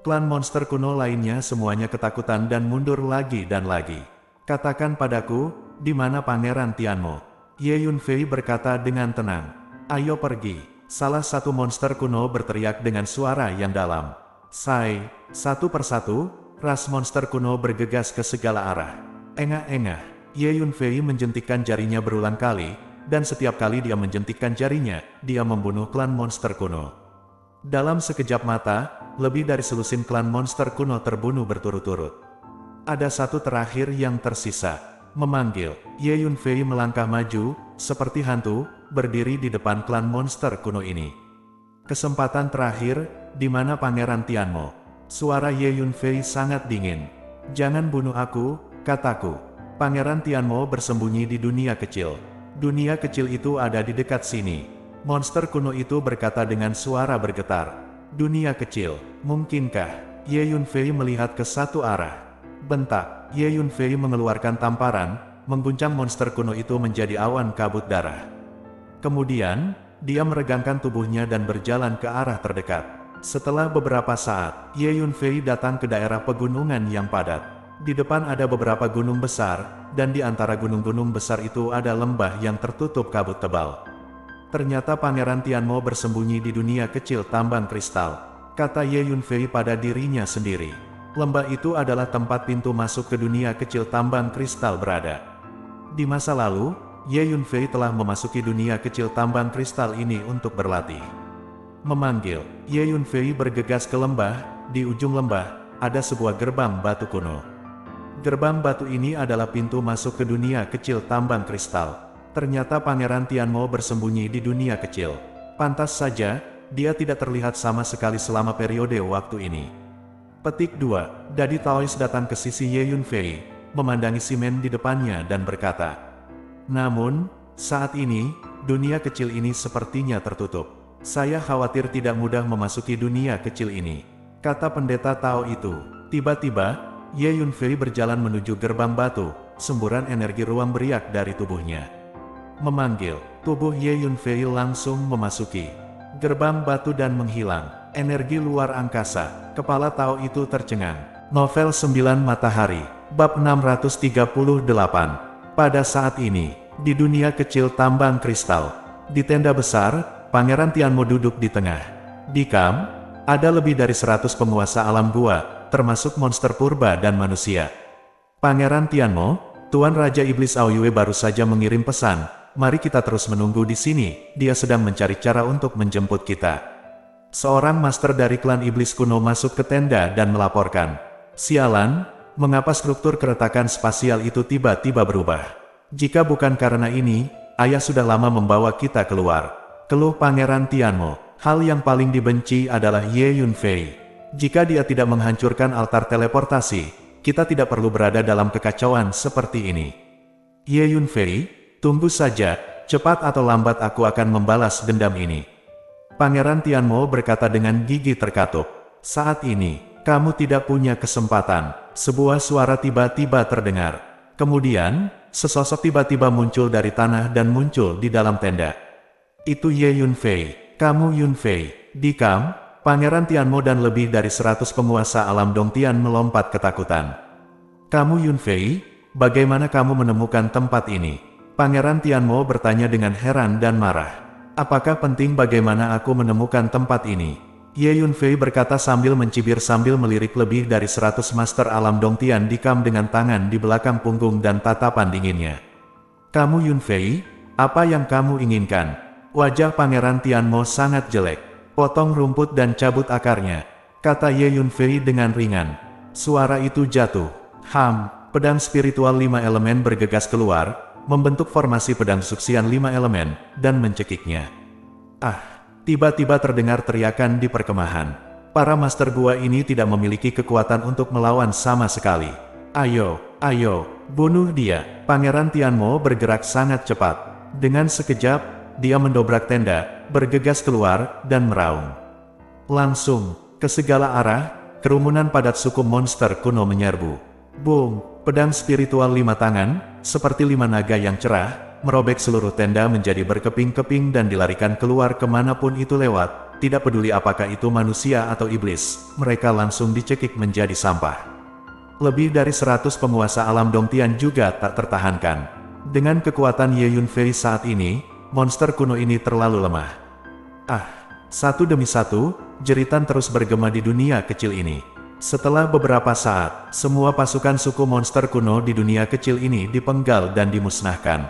Klan monster kuno lainnya semuanya ketakutan dan mundur lagi dan lagi. Katakan padaku, di mana Pangeran Tianmo? Ye Yunfei berkata dengan tenang. Ayo pergi. Salah satu monster kuno berteriak dengan suara yang dalam. Satu persatu, ras monster kuno bergegas ke segala arah. Engah-engah. Ye Yunfei menjentikkan jarinya berulang kali, dan setiap kali dia menjentikkan jarinya, dia membunuh klan monster kuno. Dalam sekejap mata, lebih dari selusin klan monster kuno terbunuh berturut-turut. Ada satu terakhir yang tersisa. Memanggil, Ye Yunfei melangkah maju, seperti hantu, berdiri di depan klan monster kuno ini. Kesempatan terakhir, di mana Pangeran Tianmo? Suara Ye Yunfei sangat dingin. Jangan bunuh aku, kataku. Pangeran Tianmo bersembunyi di dunia kecil. Dunia kecil itu ada di dekat sini. Monster kuno itu berkata dengan suara bergetar. Dunia kecil, mungkinkah? Ye Yunfei melihat ke satu arah. Bentak, Ye Yunfei mengeluarkan tamparan, mengguncang monster kuno itu menjadi awan kabut darah. Kemudian, dia meregangkan tubuhnya dan berjalan ke arah terdekat. Setelah beberapa saat, Ye Yunfei datang ke daerah pegunungan yang padat. Di depan ada beberapa gunung besar, dan di antara gunung-gunung besar itu ada lembah yang tertutup kabut tebal. Ternyata Pangeran Tianmo bersembunyi di dunia kecil tambang kristal, kata Ye Yunfei pada dirinya sendiri. Lembah itu adalah tempat pintu masuk ke dunia kecil tambang kristal berada. Di masa lalu, Ye Yunfei telah memasuki dunia kecil tambang kristal ini untuk berlatih. Memanggil, Ye Yunfei bergegas ke lembah. Di ujung lembah, ada sebuah gerbang batu kuno. Gerbang batu ini adalah pintu masuk ke dunia kecil tambang kristal. Ternyata Pangeran Tianmo bersembunyi di dunia kecil. Pantas saja, dia tidak terlihat sama sekali selama periode waktu ini. Petik 2. Daddy Taois datang ke sisi Ye Yunfei, memandangi simen di depannya dan berkata, namun, saat ini, dunia kecil ini sepertinya tertutup. Saya khawatir tidak mudah memasuki dunia kecil ini, kata pendeta Tao itu. Tiba-tiba, Ye Yunfei berjalan menuju gerbang batu, semburan energi ruang beriak dari tubuhnya. Memanggil, tubuh Ye Yunfei langsung memasuki gerbang batu dan menghilang. Energi luar angkasa, kepala Tao itu tercengang. Novel 9 Matahari, bab 638. Pada saat ini, di dunia kecil tambang kristal, di tenda besar, Pangeran Tianmo duduk di tengah. Di kamp, ada lebih dari 100 penguasa alam gua, termasuk monster purba dan manusia. Pangeran Tianmo, Tuan Raja Iblis Aoyue baru saja mengirim pesan, mari kita terus menunggu di sini, dia sedang mencari cara untuk menjemput kita. Seorang master dari klan iblis kuno masuk ke tenda dan melaporkan, sialan, mengapa struktur keretakan spasial itu tiba-tiba berubah? Jika bukan karena ini, ayah sudah lama membawa kita keluar. Keluh Pangeran Tianmo, hal yang paling dibenci adalah Ye Yunfei. Jika dia tidak menghancurkan altar teleportasi, kita tidak perlu berada dalam kekacauan seperti ini. Ye Yunfei, tunggu saja, cepat atau lambat aku akan membalas dendam ini. Pangeran Tianmo berkata dengan gigi terkatup. Saat ini, kamu tidak punya kesempatan. Sebuah suara tiba-tiba terdengar. Kemudian, sesosok tiba-tiba muncul dari tanah dan muncul di dalam tenda. Itu Ye Yunfei. Kamu Yunfei. Di kamp, Pangeran Tianmo dan lebih dari 100 penguasa alam Dongtian melompat ketakutan. Kamu Yunfei, bagaimana kamu menemukan tempat ini? Pangeran Tianmo bertanya dengan heran dan marah. Apakah penting bagaimana aku menemukan tempat ini? Ye Yunfei berkata sambil mencibir sambil melirik lebih dari 100 master alam Dongtian di kamp dengan tangan di belakang punggung dan tatapan dinginnya. Kamu Yunfei, apa yang kamu inginkan? Wajah Pangeran Tianmo sangat jelek. Potong rumput dan cabut akarnya, kata Ye Yunfei dengan ringan. Suara itu jatuh. Pedang spiritual 5 elemen bergegas keluar, membentuk formasi pedang suksian 5 elemen, dan mencekiknya. Tiba-tiba terdengar teriakan di perkemahan. Para master gua ini tidak memiliki kekuatan untuk melawan sama sekali. Ayo, bunuh dia. Pangeran Tianmo bergerak sangat cepat. Dengan sekejap, dia mendobrak tenda, bergegas keluar, dan meraung. Langsung, ke segala arah, kerumunan padat suku monster kuno menyerbu. Boom! Pedang spiritual 5 tangan, seperti 5 naga yang cerah, merobek seluruh tenda menjadi berkeping-keping dan dilarikan keluar kemanapun itu lewat, tidak peduli apakah itu manusia atau iblis, mereka langsung dicekik menjadi sampah. Lebih dari 100 penguasa alam Dongtian juga tak tertahankan. Dengan kekuatan Ye Yunfei saat ini, monster kuno ini terlalu lemah. Satu demi satu, jeritan terus bergema di dunia kecil ini. Setelah beberapa saat, semua pasukan suku monster kuno di dunia kecil ini dipenggal dan dimusnahkan.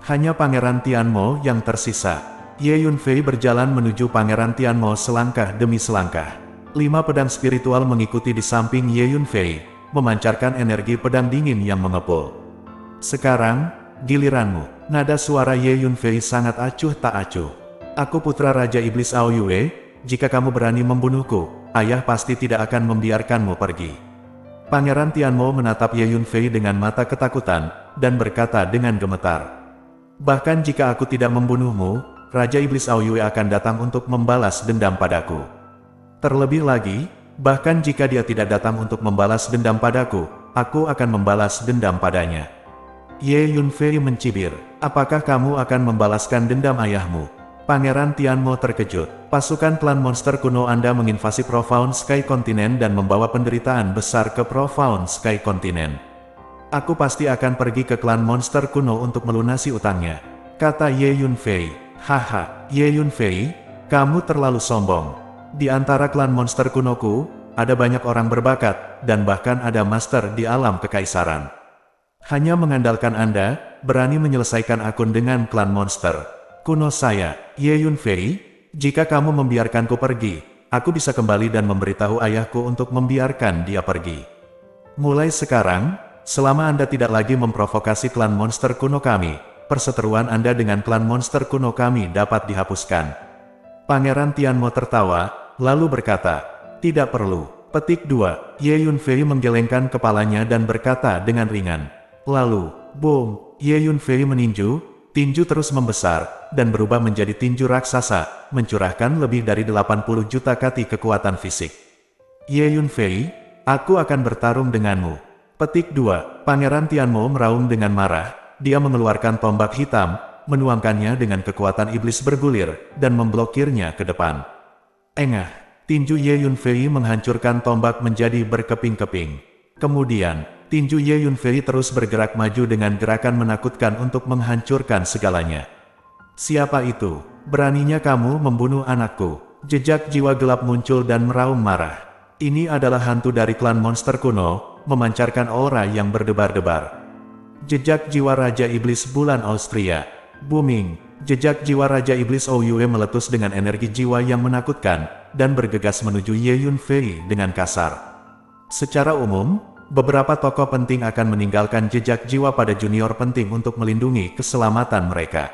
Hanya Pangeran Tianmo yang tersisa. Ye Yunfei berjalan menuju Pangeran Tianmo selangkah demi selangkah. 5 pedang spiritual mengikuti di samping Ye Yunfei, memancarkan energi pedang dingin yang mengepul. Sekarang, giliranmu. Nada suara Ye Yunfei sangat acuh tak acuh. Aku putra Raja Iblis Aoyue, jika kamu berani membunuhku, ayah pasti tidak akan membiarkanmu pergi. Pangeran Tianmo menatap Ye Yunfei dengan mata ketakutan, dan berkata dengan gemetar. Bahkan jika aku tidak membunuhmu, Raja Iblis Aoyue akan datang untuk membalas dendam padaku. Terlebih lagi, bahkan jika dia tidak datang untuk membalas dendam padaku, aku akan membalas dendam padanya. Ye Yunfei mencibir, apakah kamu akan membalaskan dendam ayahmu? Pangeran Tianmo terkejut. Pasukan klan monster kuno Anda menginvasi Profound Sky Continent dan membawa penderitaan besar ke Profound Sky Continent. Aku pasti akan pergi ke klan monster kuno untuk melunasi utangnya, kata Ye Yunfei. Haha, Ye Yunfei, kamu terlalu sombong. Di antara klan monster kunoku, ada banyak orang berbakat, dan bahkan ada master di alam kekaisaran. Hanya mengandalkan Anda, berani menyelesaikan akun dengan klan monster kuno saya, Ye Yunfei. Jika kamu membiarkanku pergi, aku bisa kembali dan memberitahu ayahku untuk membiarkan dia pergi. Mulai sekarang, selama Anda tidak lagi memprovokasi klan monster kuno kami, perseteruan Anda dengan klan monster kuno kami dapat dihapuskan. Pangeran Tianmo tertawa, lalu berkata, tidak perlu. Petik 2, Ye Yunfei menggelengkan kepalanya dan berkata dengan ringan. Lalu, boom, Ye Yunfei meninju. Tinju terus membesar, dan berubah menjadi tinju raksasa, mencurahkan lebih dari 80 juta kati kekuatan fisik. Ye Yunfei, aku akan bertarung denganmu. Petik 2, Pangeran Tianmo meraung dengan marah, dia mengeluarkan tombak hitam, menuangkannya dengan kekuatan iblis bergulir, dan memblokirnya ke depan. Engah, tinju Ye Yunfei menghancurkan tombak menjadi berkeping-keping. Kemudian, tinju Ye Yunfei terus bergerak maju dengan gerakan menakutkan untuk menghancurkan segalanya. Siapa itu? Beraninya kamu membunuh anakku? Jejak jiwa gelap muncul dan meraung marah. Ini adalah hantu dari klan monster kuno, memancarkan aura yang berdebar-debar. Jejak jiwa Raja Iblis Bulan Austria. Booming. Jejak jiwa Raja Iblis Aoyue meletus dengan energi jiwa yang menakutkan, dan bergegas menuju Ye Yunfei dengan kasar. Secara umum, beberapa tokoh penting akan meninggalkan jejak jiwa pada junior penting untuk melindungi keselamatan mereka.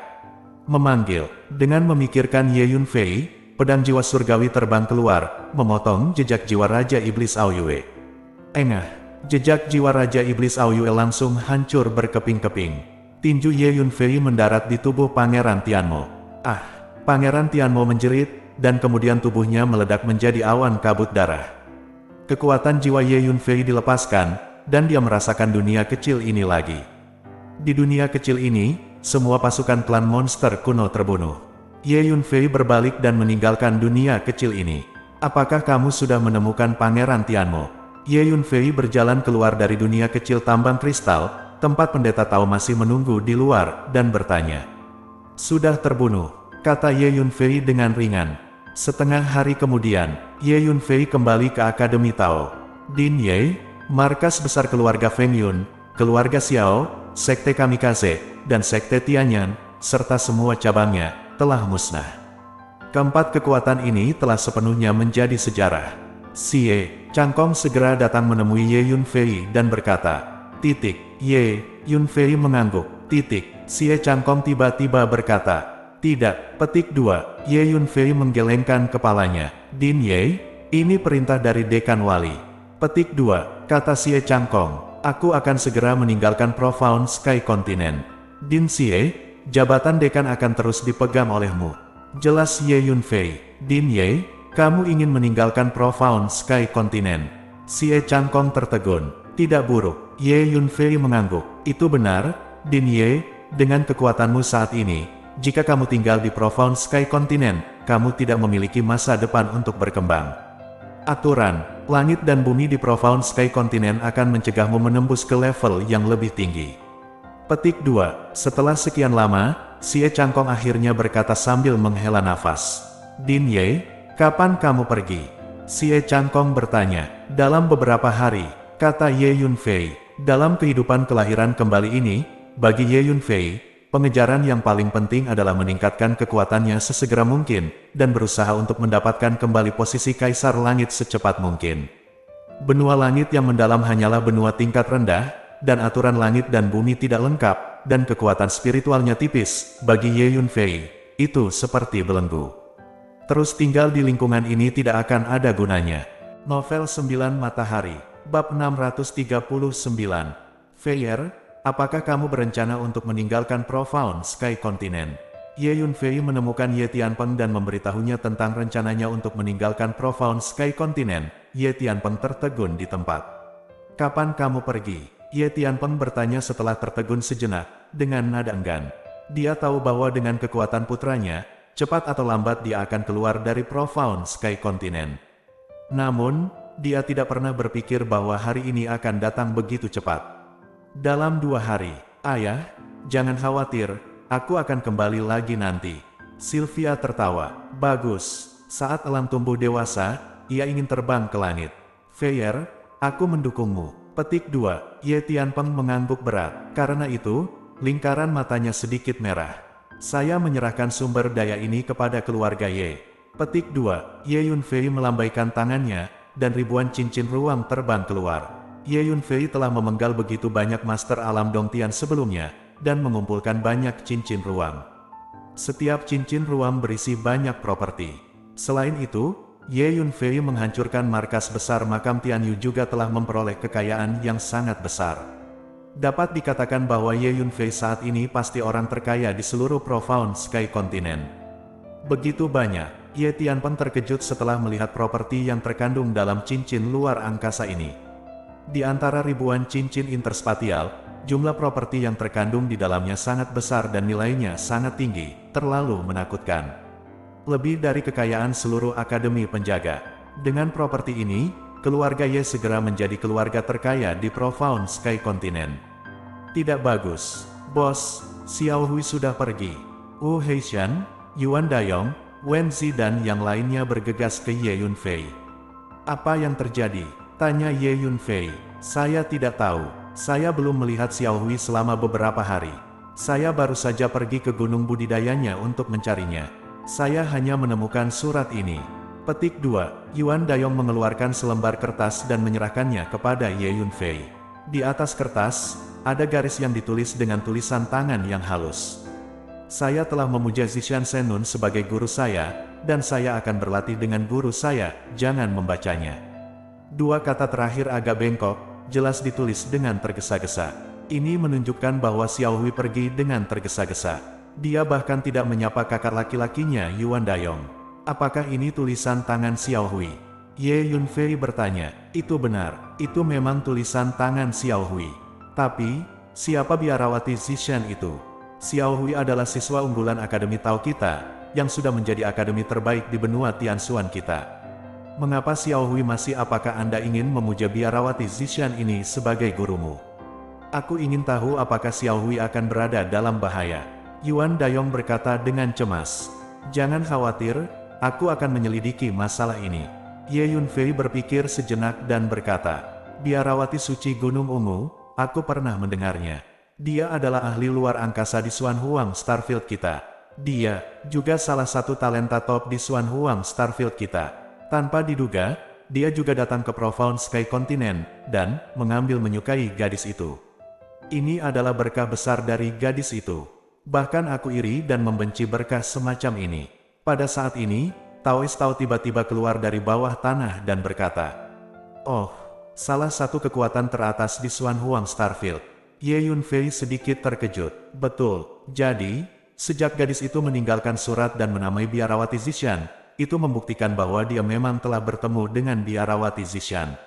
Memanggil, dengan memikirkan Ye Yunfei, pedang jiwa surgawi terbang keluar, memotong jejak jiwa Raja Iblis Aoyue. Engah, jejak jiwa Raja Iblis Aoyue langsung hancur berkeping-keping. Tinju Ye Yunfei mendarat di tubuh Pangeran Tianmo. Pangeran Tianmo menjerit, dan kemudian tubuhnya meledak menjadi awan kabut darah. Kekuatan jiwa Ye Yunfei dilepaskan, dan dia merasakan dunia kecil ini lagi. Di dunia kecil ini, semua pasukan klan monster kuno terbunuh. Ye Yunfei berbalik dan meninggalkan dunia kecil ini. Apakah kamu sudah menemukan Pangeran Tianmo? Ye Yunfei berjalan keluar dari dunia kecil tambang kristal, tempat pendeta Tao masih menunggu di luar, dan bertanya. Sudah terbunuh, kata Ye Yunfei dengan ringan. Setengah hari kemudian, Ye Yunfei kembali ke Akademi Tao. Din Ye, markas besar keluarga Feng Yun, keluarga Xiao, sekte Kamikaze, dan sekte Tianyan, serta semua cabangnya, telah musnah. Keempat kekuatan ini telah sepenuhnya menjadi sejarah. Xie Changkong segera datang menemui Ye Yunfei dan berkata, Ye Yunfei mengangguk, Xie Changkong tiba-tiba berkata, tidak. Petik 2, Ye Yunfei menggelengkan kepalanya. Din Ye, ini perintah dari Dekan Wali. Petik 2, kata Xie Changkong, aku akan segera meninggalkan Profound Sky Continent. Din Xie, jabatan Dekan akan terus dipegang olehmu. Jelas Ye Yunfei. Din Ye, kamu ingin meninggalkan Profound Sky Continent. Xie Changkong tertegun. Tidak buruk. Ye Yunfei mengangguk. Itu benar, Din Ye, dengan kekuatanmu saat ini. Jika kamu tinggal di Profound Sky Continent, kamu tidak memiliki masa depan untuk berkembang. Aturan, langit dan bumi di Profound Sky Continent akan mencegahmu menembus ke level yang lebih tinggi. Petik 2, setelah sekian lama, Xie Changkong akhirnya berkata sambil menghela nafas. Din Ye, kapan kamu pergi? Xie Changkong bertanya. Dalam beberapa hari, kata Ye Yunfei. Dalam kehidupan kelahiran kembali ini, bagi Ye Yunfei, pengejaran yang paling penting adalah meningkatkan kekuatannya sesegera mungkin, dan berusaha untuk mendapatkan kembali posisi Kaisar Langit secepat mungkin. Benua langit yang mendalam hanyalah benua tingkat rendah, dan aturan langit dan bumi tidak lengkap, dan kekuatan spiritualnya tipis. Bagi Ye Yunfei, itu seperti belenggu. Terus tinggal di lingkungan ini tidak akan ada gunanya. Novel 9 Matahari, Bab 639. Feier, apakah kamu berencana untuk meninggalkan Profound Sky Continent? Ye Yunfei menemukan Ye Tianpeng dan memberitahunya tentang rencananya untuk meninggalkan Profound Sky Continent. Ye Tianpeng tertegun di tempat. Kapan kamu pergi? Ye Tianpeng bertanya setelah tertegun sejenak, dengan nada enggan. Dia tahu bahwa dengan kekuatan putranya, cepat atau lambat dia akan keluar dari Profound Sky Continent. Namun, dia tidak pernah berpikir bahwa hari ini akan datang begitu cepat. Dalam 2 hari, ayah, jangan khawatir, aku akan kembali lagi nanti. Sylvia tertawa. Bagus, saat Elang tumbuh dewasa, ia ingin terbang ke langit. Feier, aku mendukungmu. Petik 2, Ye Tianpeng mengangguk berat. Karena itu, lingkaran matanya sedikit merah. Saya menyerahkan sumber daya ini kepada keluarga Ye. Petik 2, Ye Yunfei melambaikan tangannya, dan ribuan cincin ruang terbang keluar. Ye Yunfei telah memenggal begitu banyak master alam Dongtian sebelumnya, dan mengumpulkan banyak cincin ruang. Setiap cincin ruang berisi banyak properti. Selain itu, Ye Yunfei menghancurkan markas besar makam Tianyu juga telah memperoleh kekayaan yang sangat besar. Dapat dikatakan bahwa Ye Yunfei saat ini pasti orang terkaya di seluruh Profound Sky Continent. Begitu banyak, Ye Tianpeng terkejut setelah melihat properti yang terkandung dalam cincin luar angkasa ini. Di antara ribuan cincin interspatial, jumlah properti yang terkandung di dalamnya sangat besar dan nilainya sangat tinggi, terlalu menakutkan. Lebih dari kekayaan seluruh Akademi Penjaga. Dengan properti ini, keluarga Ye segera menjadi keluarga terkaya di Profound Sky Continent. Tidak bagus, bos, Xiao Hui sudah pergi. Wu Heishan, Yuan Dayong, Wen Zi dan yang lainnya bergegas ke Ye Yunfei. Apa yang terjadi? Tanya Ye Yunfei. Saya tidak tahu, saya belum melihat Xiao Hui selama beberapa hari. Saya baru saja pergi ke gunung budidayanya untuk mencarinya. Saya hanya menemukan surat ini. Petik 2, Yuan Dayong mengeluarkan selembar kertas dan menyerahkannya kepada Ye Yunfei. Di atas kertas, ada garis yang ditulis dengan tulisan tangan yang halus. Saya telah memuja Zishan Senun sebagai guru saya, dan saya akan berlatih dengan guru saya, jangan membacanya. 2 kata terakhir agak bengkok, jelas ditulis dengan tergesa-gesa. Ini menunjukkan bahwa Xiao Hui pergi dengan tergesa-gesa. Dia bahkan tidak menyapa kakak laki-lakinya Yuan Dayong. Apakah ini tulisan tangan Xiao Hui? Ye Yunfei bertanya. Itu benar, itu memang tulisan tangan Xiao Hui. Tapi, siapa biarawati Zishan itu? Xiao Hui adalah siswa unggulan Akademi Tao kita, yang sudah menjadi akademi terbaik di benua Tianxuan kita. Mengapa Xiao Hui masih? Apakah Anda ingin memuja biarawati Zishan ini sebagai gurumu? Aku ingin tahu apakah Xiao Hui akan berada dalam bahaya. Yuan Dayong berkata dengan cemas. Jangan khawatir, aku akan menyelidiki masalah ini. Ye Yunfei berpikir sejenak dan berkata, biarawati suci Gunung Ungu, aku pernah mendengarnya. Dia adalah ahli luar angkasa di Xuan Huang Starfield kita. Dia juga salah satu talenta top di Xuan Huang Starfield kita. Tanpa diduga, dia juga datang ke Profound Sky Continent, dan mengambil menyukai gadis itu. Ini adalah berkah besar dari gadis itu. Bahkan aku iri dan membenci berkah semacam ini. Pada saat ini, Taoist Tao tiba-tiba keluar dari bawah tanah dan berkata, oh, salah satu kekuatan teratas di Xuan Huang Starfield. Ye Yunfei sedikit terkejut. Betul, jadi, sejak gadis itu meninggalkan surat dan menamai biarawati Zishan, itu membuktikan bahwa dia memang telah bertemu dengan biarawati Zishan.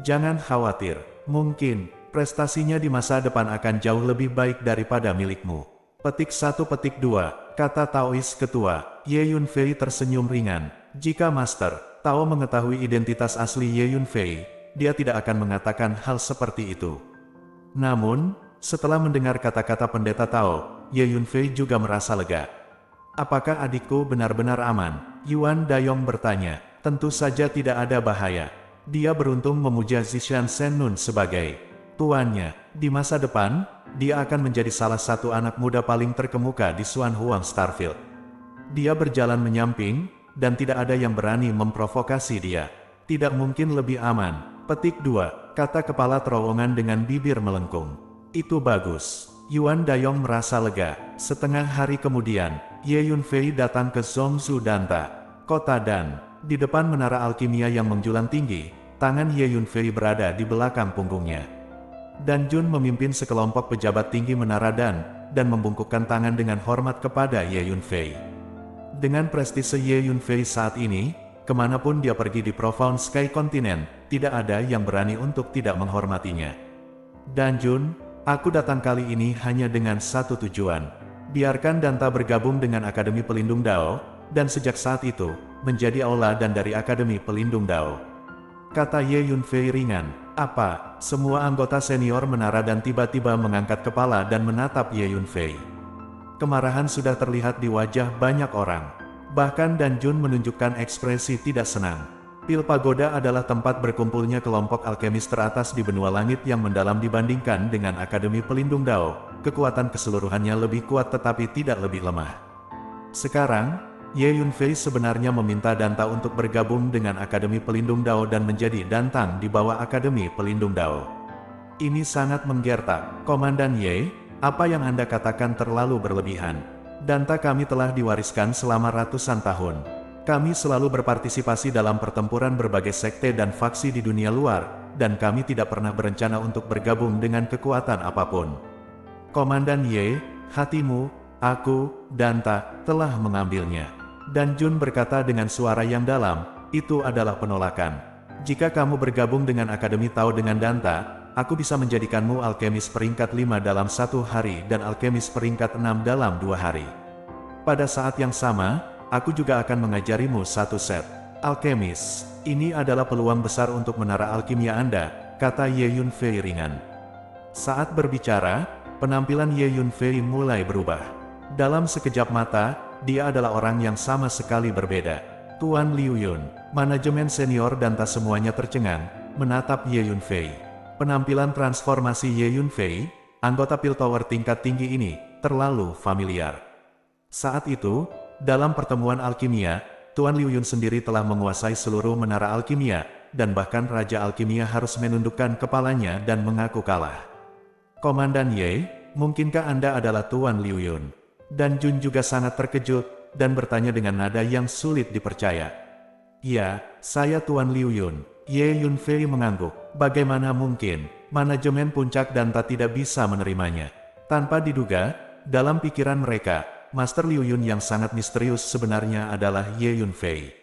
Jangan khawatir, mungkin prestasinya di masa depan akan jauh lebih baik daripada milikmu. Petik 1 petik 2, kata Taoist ketua. Ye Yunfei tersenyum ringan. Jika Master Tao mengetahui identitas asli Ye Yunfei, dia tidak akan mengatakan hal seperti itu. Namun, setelah mendengar kata-kata pendeta Tao, Ye Yunfei juga merasa lega. Apakah adikku benar-benar aman? Yuan Dayong bertanya. tentu saja tidak ada bahaya. Dia beruntung memuja Zishan Sennun sebagai tuannya. Di masa depan, dia akan menjadi salah satu anak muda paling terkemuka di Xuanhuang Starfield. Dia berjalan menyamping, dan tidak ada yang berani memprovokasi dia. Tidak mungkin lebih aman. Petik 2, kata kepala terowongan dengan bibir melengkung. Itu bagus. Yuan Dayong merasa lega. Setengah hari kemudian, Ye Yunfei datang ke Zhongzhou Danta, kota Dan. Di depan menara alkimia yang menjulang tinggi, tangan Ye Yunfei berada di belakang punggungnya. Dan Jun memimpin sekelompok pejabat tinggi menara Dan, dan membungkukkan tangan dengan hormat kepada Ye Yunfei. Dengan prestise Ye Yunfei saat ini, kemanapun dia pergi di Profound Sky Continent, tidak ada yang berani untuk tidak menghormatinya. Dan Jun, aku datang kali ini hanya dengan satu tujuan. Biarkan Danta bergabung dengan Akademi Pelindung Dao, dan sejak saat itu, menjadi aula dan dari Akademi Pelindung Dao. Kata Ye Yunfei ringan. Apa? Semua anggota senior menara dan tiba-tiba mengangkat kepala dan menatap Ye Yunfei. Kemarahan sudah terlihat di wajah banyak orang. Bahkan Dan Jun menunjukkan ekspresi tidak senang. Pil Pagoda adalah tempat berkumpulnya kelompok alkemis teratas di benua langit yang mendalam dibandingkan dengan Akademi Pelindung Dao. Kekuatan keseluruhannya lebih kuat tetapi tidak lebih lemah. Sekarang, Ye Yunfei sebenarnya meminta Danta untuk bergabung dengan Akademi Pelindung Dao dan menjadi Dantang di bawah Akademi Pelindung Dao. Ini sangat menggertak. Komandan Ye, apa yang Anda katakan terlalu berlebihan. Danta kami telah diwariskan selama ratusan tahun. Kami selalu berpartisipasi dalam pertempuran berbagai sekte dan faksi di dunia luar, dan kami tidak pernah berencana untuk bergabung dengan kekuatan apapun. Komandan Ye, hatimu, aku, Danta, telah mengambilnya. Dan Jun berkata dengan suara yang dalam, itu adalah penolakan. Jika kamu bergabung dengan Akademi Tao dengan Danta, aku bisa menjadikanmu alkemis peringkat 5 dalam 1 hari dan alkemis peringkat 6 dalam 2 hari. Pada saat yang sama, aku juga akan mengajarimu satu set alkemis. Ini adalah peluang besar untuk menara alkimia Anda, kata Ye Yunfei ringan. Saat berbicara, penampilan Ye Yunfei mulai berubah. Dalam sekejap mata, dia adalah orang yang sama sekali berbeda. Tuan Liu Yun, manajemen senior dan tak semuanya tercengang, menatap Ye Yunfei. Penampilan transformasi Ye Yunfei, anggota Pil Tower tingkat tinggi ini, terlalu familiar. Saat itu, dalam pertemuan alkimia, Tuan Liu Yun sendiri telah menguasai seluruh menara alkimia, dan bahkan Raja Alkimia harus menundukkan kepalanya dan mengaku kalah. Komandan Ye, mungkinkah Anda adalah Tuan Liu Yun? Dan Jun juga sangat terkejut, dan bertanya dengan nada yang sulit dipercaya. Ya, saya Tuan Liu Yun. Ye Yunfei mengangguk. Bagaimana mungkin, manajemen puncak Danta tidak bisa menerimanya? Tanpa diduga, dalam pikiran mereka, Master Liu Yun yang sangat misterius sebenarnya adalah Ye Yunfei.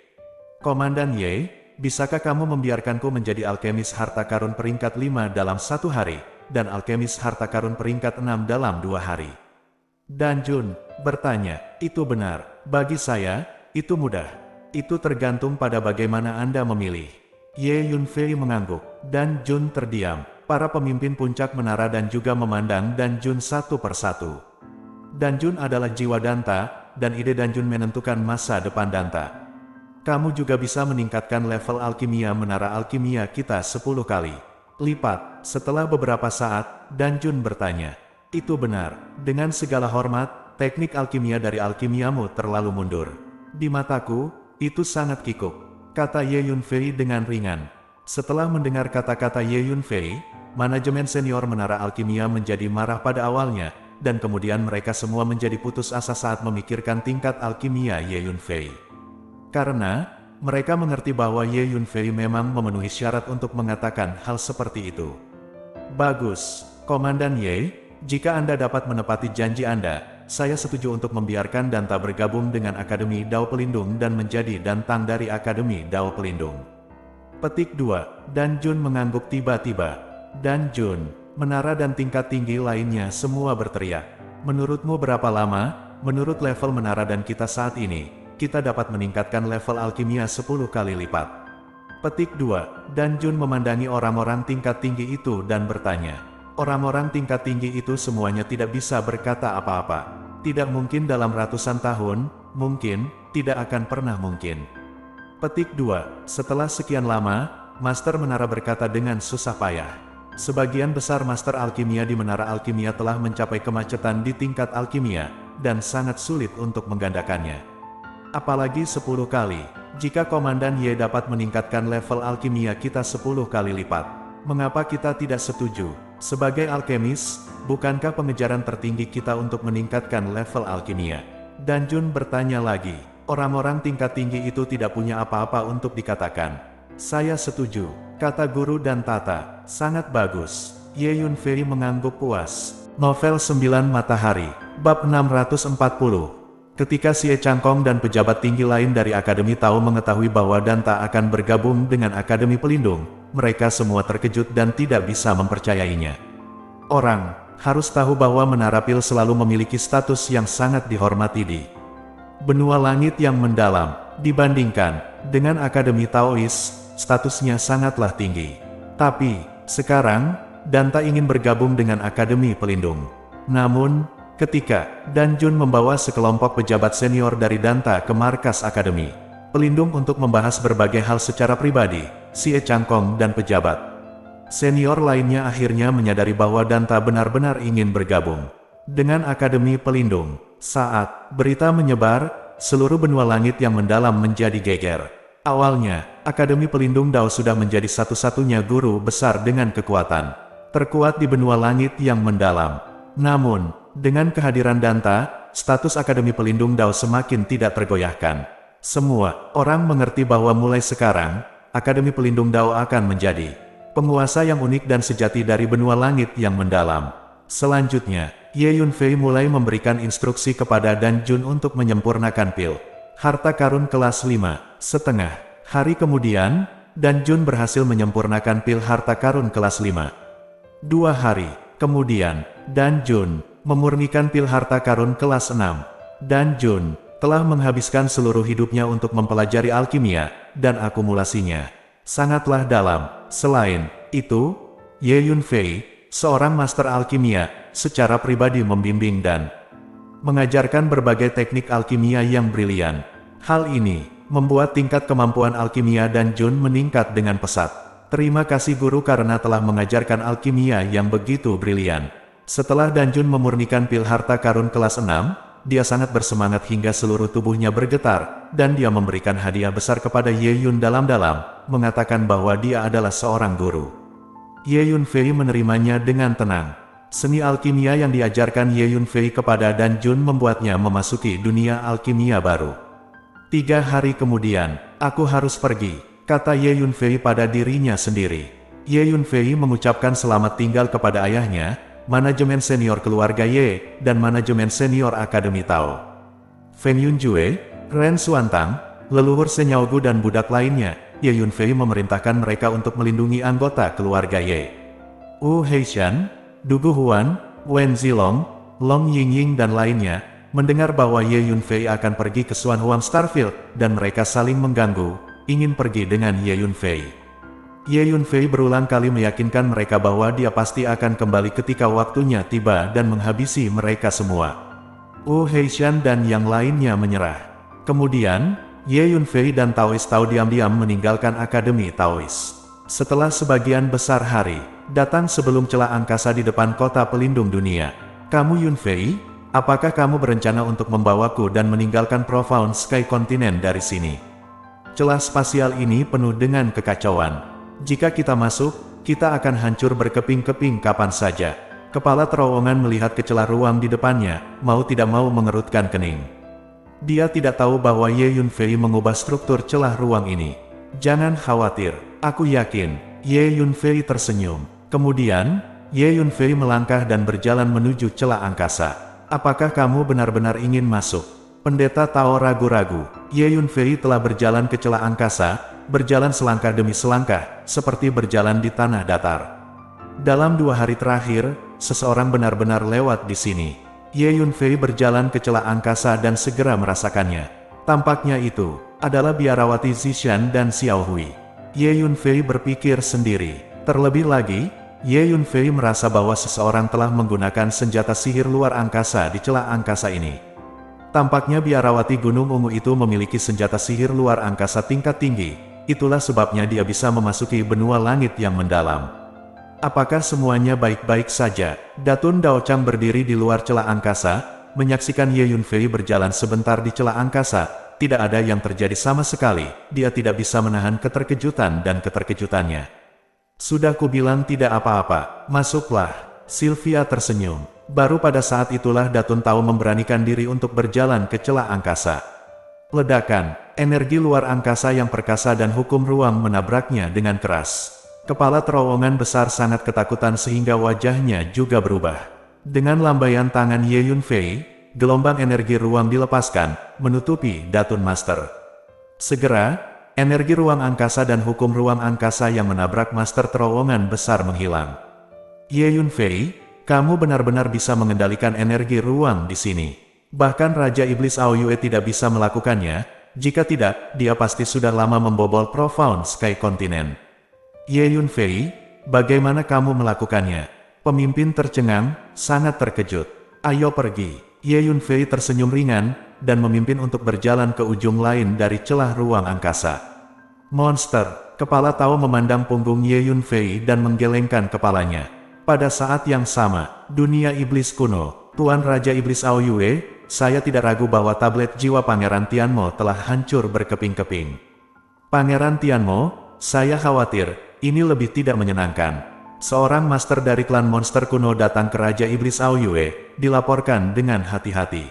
Komandan Ye, bisakah kamu membiarkanku menjadi alkemis harta karun peringkat 5 dalam 1 hari, dan alkemis harta karun peringkat 6 dalam 2 hari? Dan Jun bertanya, itu benar. Bagi saya, itu mudah. Itu tergantung pada bagaimana Anda memilih. Ye Yunfei mengangguk, dan Jun terdiam. Para pemimpin puncak menara dan juga memandang Dan Jun satu persatu. Dan Jun adalah jiwa Danta, dan ide Dan Jun menentukan masa depan Danta. Kamu juga bisa meningkatkan level alkimia menara alkimia kita 10 kali lipat. Setelah beberapa saat, Dan Jun bertanya, itu benar. Dengan segala hormat, teknik alkimia dari alkimiamu terlalu mundur. Di mataku, itu sangat kikuk, kata Ye Yunfei dengan ringan. Setelah mendengar kata-kata Ye Yunfei, manajemen senior menara alkimia menjadi marah pada awalnya, dan kemudian mereka semua menjadi putus asa saat memikirkan tingkat alkimia Ye Yunfei. Karena, mereka mengerti bahwa Ye Yunfei memang memenuhi syarat untuk mengatakan hal seperti itu. Bagus, Komandan Ye, jika Anda dapat menepati janji Anda, saya setuju untuk membiarkan Danta bergabung dengan Akademi Dao Pelindung dan menjadi Dantang dari Akademi Dao Pelindung. Petik 2, Dan Jun mengangguk tiba-tiba. Dan Jun, menara dan tingkat tinggi lainnya semua berteriak. Menurutmu berapa lama, menurut level menara dan kita saat ini, kita dapat meningkatkan level alkimia 10 kali lipat. Petik 2, Dan Jun memandangi orang-orang tingkat tinggi itu dan bertanya. Orang-orang tingkat tinggi itu semuanya tidak bisa berkata apa-apa. Tidak mungkin dalam ratusan tahun, mungkin, tidak akan pernah mungkin. Petik 2. Setelah sekian lama, Master Menara berkata dengan susah payah. Sebagian besar Master Alkimia di Menara Alkimia telah mencapai kemacetan di tingkat alkimia, dan sangat sulit untuk menggandakannya. Apalagi 10 kali. Jika Komandan Ye dapat meningkatkan level alkimia kita 10 kali lipat. Mengapa kita tidak setuju? Sebagai alkemis, bukankah pengejaran tertinggi kita untuk meningkatkan level alkimia? Dan Jun bertanya lagi. Orang-orang tingkat tinggi itu tidak punya apa-apa untuk dikatakan. Saya setuju, kata guru dan tata. Sangat bagus. Ye Yunfei mengangguk puas. Novel 9 Matahari, bab 640. Ketika Xie Changkong dan pejabat tinggi lain dari Akademi Tao mengetahui bahwa Danta akan bergabung dengan Akademi Pelindung, mereka semua terkejut dan tidak bisa mempercayainya. Orang harus tahu bahwa Menara Pil selalu memiliki status yang sangat dihormati di benua langit yang mendalam. Dibandingkan dengan Akademi Taois, statusnya sangatlah tinggi. Tapi, sekarang, Danta ingin bergabung dengan Akademi Pelindung. Namun, ketika Dan Jun membawa sekelompok pejabat senior dari Danta ke markas Akademi Pelindung untuk membahas berbagai hal secara pribadi, Xie Changkong dan pejabat senior lainnya akhirnya menyadari bahwa Danta benar-benar ingin bergabung dengan Akademi Pelindung. Saat berita menyebar, seluruh benua langit yang mendalam menjadi geger. Awalnya, Akademi Pelindung Dao sudah menjadi satu-satunya guru besar dengan kekuatan terkuat di benua langit yang mendalam. Namun, dengan kehadiran Danta, status Akademi Pelindung Dao semakin tidak tergoyahkan. Semua orang mengerti bahwa mulai sekarang, Akademi Pelindung Dao akan menjadi penguasa yang unik dan sejati dari benua langit yang mendalam. Selanjutnya, Ye Yunfei mulai memberikan instruksi kepada Dan Jun untuk menyempurnakan pil harta karun kelas 5,5 hari kemudian, Dan Jun berhasil menyempurnakan pil harta karun kelas 5. 2 hari kemudian, Dan Jun memurnikan pil harta karun kelas 6. Dan Jun telah menghabiskan seluruh hidupnya untuk mempelajari alkimia dan akumulasinya sangatlah dalam. Selain itu, Ye Yunfei, seorang master alkimia, secara pribadi membimbing dan mengajarkan berbagai teknik alkimia yang brilian. Hal ini membuat tingkat kemampuan alkimia Dan Jun meningkat dengan pesat. Terima kasih guru karena telah mengajarkan alkimia yang begitu brilian. Setelah Dan Jun memurnikan pil harta karun kelas 6, dia sangat bersemangat hingga seluruh tubuhnya bergetar, dan dia memberikan hadiah besar kepada Ye Yun dalam-dalam, mengatakan bahwa dia adalah seorang guru. Ye Yunfei menerimanya dengan tenang. Seni alkimia yang diajarkan Ye Yunfei kepada Dan Jun membuatnya memasuki dunia alkimia baru. 3 hari kemudian, aku harus pergi, kata Ye Yunfei pada dirinya sendiri. Ye Yunfei mengucapkan selamat tinggal kepada ayahnya, manajemen senior keluarga Ye, dan manajemen senior Akademi Tao. Feng Yunjue, Ren Xuantang, leluhur Senyaogu dan budak lainnya, Ye Yunfei memerintahkan mereka untuk melindungi anggota keluarga Ye. Wu Heishan, Dugu Huan, Wen Zilong, Long Yingying dan lainnya, mendengar bahwa Ye Yunfei akan pergi ke Xuan Huang Starfield, dan mereka saling mengganggu, ingin pergi dengan Ye Yunfei. Ye Yunfei berulang kali meyakinkan mereka bahwa dia pasti akan kembali ketika waktunya tiba dan menghabisi mereka semua. Wu Heishan dan yang lainnya menyerah. Kemudian, Ye Yunfei dan Taois Tao diam-diam meninggalkan Akademi Taois. Setelah sebagian besar hari, datang sebelum celah angkasa di depan kota pelindung dunia. Kamu Yunfei, apakah kamu berencana untuk membawaku dan meninggalkan Profound Sky Continent dari sini? Celah spasial ini penuh dengan kekacauan. Jika kita masuk, kita akan hancur berkeping-keping kapan saja. Kepala terowongan melihat ke celah ruang di depannya, mau tidak mau mengerutkan kening. Dia tidak tahu bahwa Ye Yunfei mengubah struktur celah ruang ini. Jangan khawatir, aku yakin. Ye Yunfei tersenyum. Kemudian, Ye Yunfei melangkah dan berjalan menuju celah angkasa. Apakah kamu benar-benar ingin masuk? Pendeta Tao ragu-ragu. Ye Yunfei telah berjalan ke celah angkasa, berjalan selangkah demi selangkah, seperti berjalan di tanah datar. Dalam 2 hari terakhir, seseorang benar-benar lewat di sini. Ye Yunfei berjalan ke celah angkasa dan segera merasakannya. Tampaknya itu adalah biarawati Zishan dan Xiao Hui. Ye Yunfei berpikir sendiri. Terlebih lagi, Ye Yunfei merasa bahwa seseorang telah menggunakan senjata sihir luar angkasa di celah angkasa ini. Tampaknya biarawati Gunung Ungu itu memiliki senjata sihir luar angkasa tingkat tinggi, itulah sebabnya dia bisa memasuki benua langit yang mendalam. Apakah semuanya baik-baik saja? Datun Daochang berdiri di luar celah angkasa, menyaksikan Ye Yunfei berjalan sebentar di celah angkasa. Tidak ada yang terjadi sama sekali, dia tidak bisa menahan keterkejutan dan keterkejutannya. Sudah kubilang tidak apa-apa, masuklah. Sylvia tersenyum. Baru pada saat itulah Datun Tao memberanikan diri untuk berjalan ke celah angkasa. Ledakan, energi luar angkasa yang perkasa dan hukum ruang menabraknya dengan keras. Kepala terowongan besar sangat ketakutan sehingga wajahnya juga berubah. Dengan lambaian tangan Ye Yunfei, gelombang energi ruang dilepaskan, menutupi Datun Master. Segera, energi ruang angkasa dan hukum ruang angkasa yang menabrak master terowongan besar menghilang. Ye Yunfei, kamu benar-benar bisa mengendalikan energi ruang di sini. Bahkan Raja Iblis Aoyue tidak bisa melakukannya, jika tidak, dia pasti sudah lama membobol Profound Sky Continent. Ye Yunfei, bagaimana kamu melakukannya? Pemimpin tercengang, sangat terkejut. Ayo pergi. Ye Yunfei tersenyum ringan, dan memimpin untuk berjalan ke ujung lain dari celah ruang angkasa. Monster, kepala Tao memandang punggung Ye Yunfei dan menggelengkan kepalanya. Pada saat yang sama, dunia iblis kuno, Tuan Raja Iblis Aoyue, saya tidak ragu bahwa tablet jiwa Pangeran Tianmo telah hancur berkeping-keping. Pangeran Tianmo, saya khawatir, ini lebih tidak menyenangkan. Seorang master dari klan monster kuno datang ke Raja Iblis Aoyue, dilaporkan dengan hati-hati.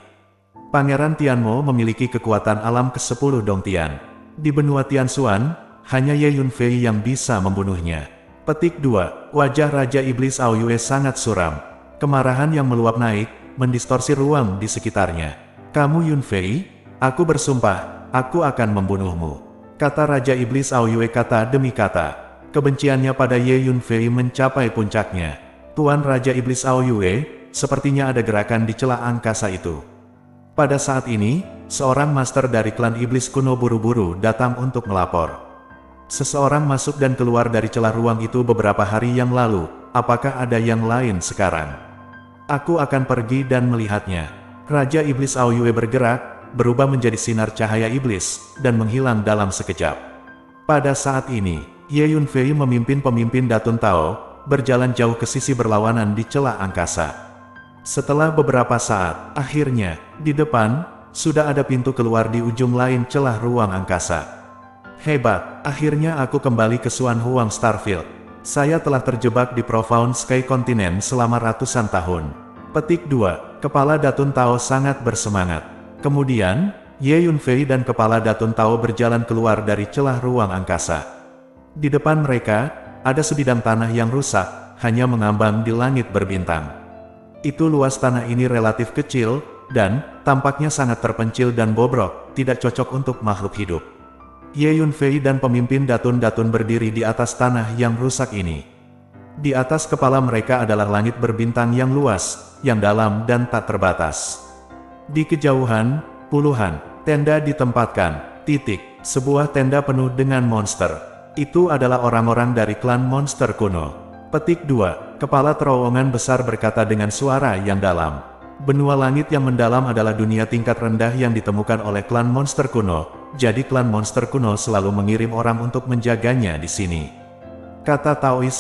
Pangeran Tianmo memiliki kekuatan alam ke-10 Dongtian. Di benua Tianxuan, hanya Ye Yunfei yang bisa membunuhnya. Petik 2. Wajah Raja Iblis Aoyue sangat suram. Kemarahan yang meluap naik, mendistorsi ruang di sekitarnya. Kamu Yunfei, aku bersumpah, aku akan membunuhmu. Kata Raja Iblis Aoyue kata demi kata. Kebenciannya pada Ye Yunfei mencapai puncaknya. Tuan Raja Iblis Aoyue, sepertinya ada gerakan di celah angkasa itu. Pada saat ini, seorang master dari klan iblis kuno buru-buru datang untuk melapor. Seseorang masuk dan keluar dari celah ruang itu beberapa hari yang lalu. Apakah ada yang lain sekarang? Aku akan pergi dan melihatnya. Raja Iblis Aoyue bergerak, berubah menjadi sinar cahaya iblis, dan menghilang dalam sekejap. Pada saat ini, Ye Yunfei memimpin pemimpin Datun Tao, berjalan jauh ke sisi berlawanan di celah angkasa. Setelah beberapa saat, akhirnya, di depan, sudah ada pintu keluar di ujung lain celah ruang angkasa. Hebat, akhirnya aku kembali ke Xuan Huang Starfield. Saya telah terjebak di Profound Sky Continent selama ratusan tahun. Petik 2. Kepala Datun Tao sangat bersemangat. Kemudian, Ye Yunfei dan Kepala Datun Tao berjalan keluar dari celah ruang angkasa. Di depan mereka, ada sebidang tanah yang rusak, hanya mengambang di langit berbintang. Itu luas tanah ini relatif kecil, dan tampaknya sangat terpencil dan bobrok, tidak cocok untuk makhluk hidup. Ye Yunfei dan pemimpin Datun-Datun berdiri di atas tanah yang rusak ini. Di atas kepala mereka adalah langit berbintang yang luas, yang dalam dan tak terbatas. Di kejauhan, puluhan tenda ditempatkan. Sebuah tenda penuh dengan monster. Itu adalah orang-orang dari klan monster kuno. Petik 2. Kepala terowongan besar berkata dengan suara yang dalam. Benua langit yang mendalam adalah dunia tingkat rendah yang ditemukan oleh klan monster kuno, jadi klan monster kuno selalu mengirim orang untuk menjaganya di sini. Kata Taois,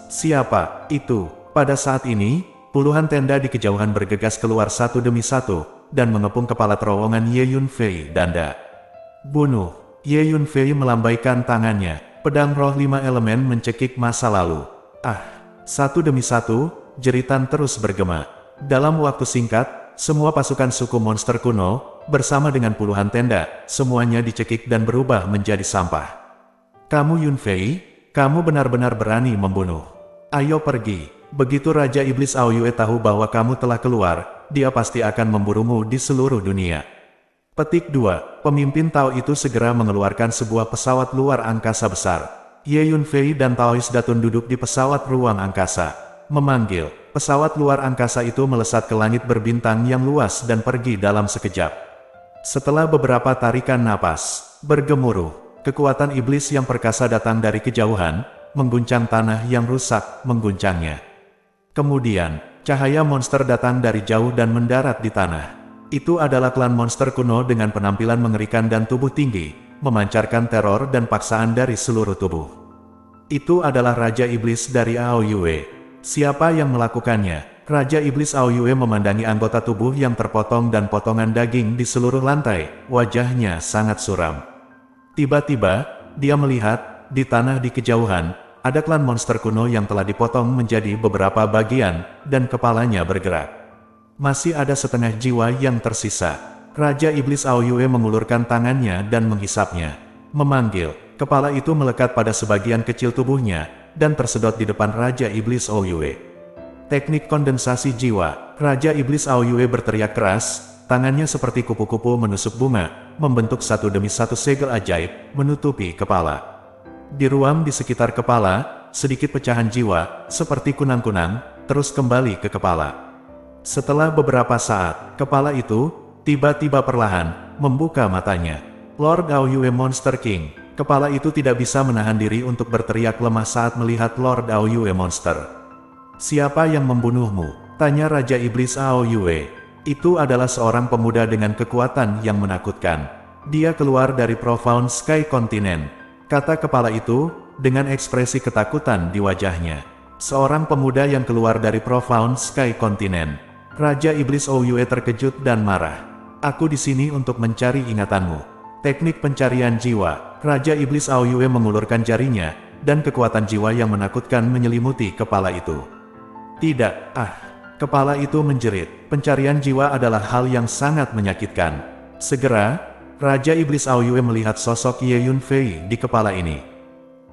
siapa itu? Pada saat ini, puluhan tenda di kejauhan bergegas keluar satu demi satu, dan mengepung kepala terowongan Ye Yunfei Danda. Bunuh. Ye Yunfei melambaikan tangannya, pedang roh 5 elemen mencekik masa lalu. Satu demi satu, jeritan terus bergema. Dalam waktu singkat, semua pasukan suku monster kuno, bersama dengan puluhan tenda, semuanya dicekik dan berubah menjadi sampah. Kamu Yunfei, kamu benar-benar berani membunuh. Ayo pergi. Begitu Raja Iblis Aoyue tahu bahwa kamu telah keluar, dia pasti akan memburumu di seluruh dunia. Petik 2. Pemimpin Tao itu segera mengeluarkan sebuah pesawat luar angkasa besar. Ye Yunfei dan Taois Datun duduk di pesawat ruang angkasa. Memanggil, pesawat luar angkasa itu melesat ke langit berbintang yang luas dan pergi dalam sekejap. Setelah beberapa tarikan napas, bergemuruh, kekuatan iblis yang perkasa datang dari kejauhan, mengguncang tanah yang rusak, mengguncangnya. Kemudian, cahaya monster datang dari jauh dan mendarat di tanah. Itu adalah klan monster kuno dengan penampilan mengerikan dan tubuh tinggi, memancarkan teror dan paksaan dari seluruh tubuh. Itu adalah Raja Iblis dari Aoyue. Siapa yang melakukannya? Raja Iblis Aoyue memandangi anggota tubuh yang terpotong dan potongan daging di seluruh lantai, wajahnya sangat suram. Tiba-tiba, dia melihat, di tanah di kejauhan, ada klan monster kuno yang telah dipotong menjadi beberapa bagian, dan kepalanya bergerak. Masih ada setengah jiwa yang tersisa. Raja Iblis Aoyue mengulurkan tangannya dan menghisapnya. Memanggil, kepala itu melekat pada sebagian kecil tubuhnya, dan tersedot di depan Raja Iblis Aoyue. Teknik kondensasi jiwa. Raja Iblis Aoyue berteriak keras, tangannya seperti kupu-kupu menusuk bunga, membentuk satu demi satu segel ajaib, menutupi kepala. Di ruang di sekitar kepala, sedikit pecahan jiwa, seperti kunang-kunang, terus kembali ke kepala. Setelah beberapa saat, kepala itu, tiba-tiba perlahan, membuka matanya. Lord Aoyue Monster King, kepala itu tidak bisa menahan diri untuk berteriak lemah saat melihat Lord Aoyue Monster. Siapa yang membunuhmu? Tanya Raja Iblis Aoyue. Itu adalah seorang pemuda dengan kekuatan yang menakutkan. Dia keluar dari Profound Sky Continent, kata kepala itu, dengan ekspresi ketakutan di wajahnya. Seorang pemuda yang keluar dari Profound Sky Continent. Raja Iblis Aoyue terkejut dan marah. Aku di sini untuk mencari ingatanmu. Teknik pencarian jiwa. Raja Iblis Aoyue mengulurkan jarinya, dan kekuatan jiwa yang menakutkan menyelimuti kepala itu. Tidak, kepala itu menjerit. Pencarian jiwa adalah hal yang sangat menyakitkan. Segera, Raja Iblis Aoyue melihat sosok Ye Yunfei di kepala ini.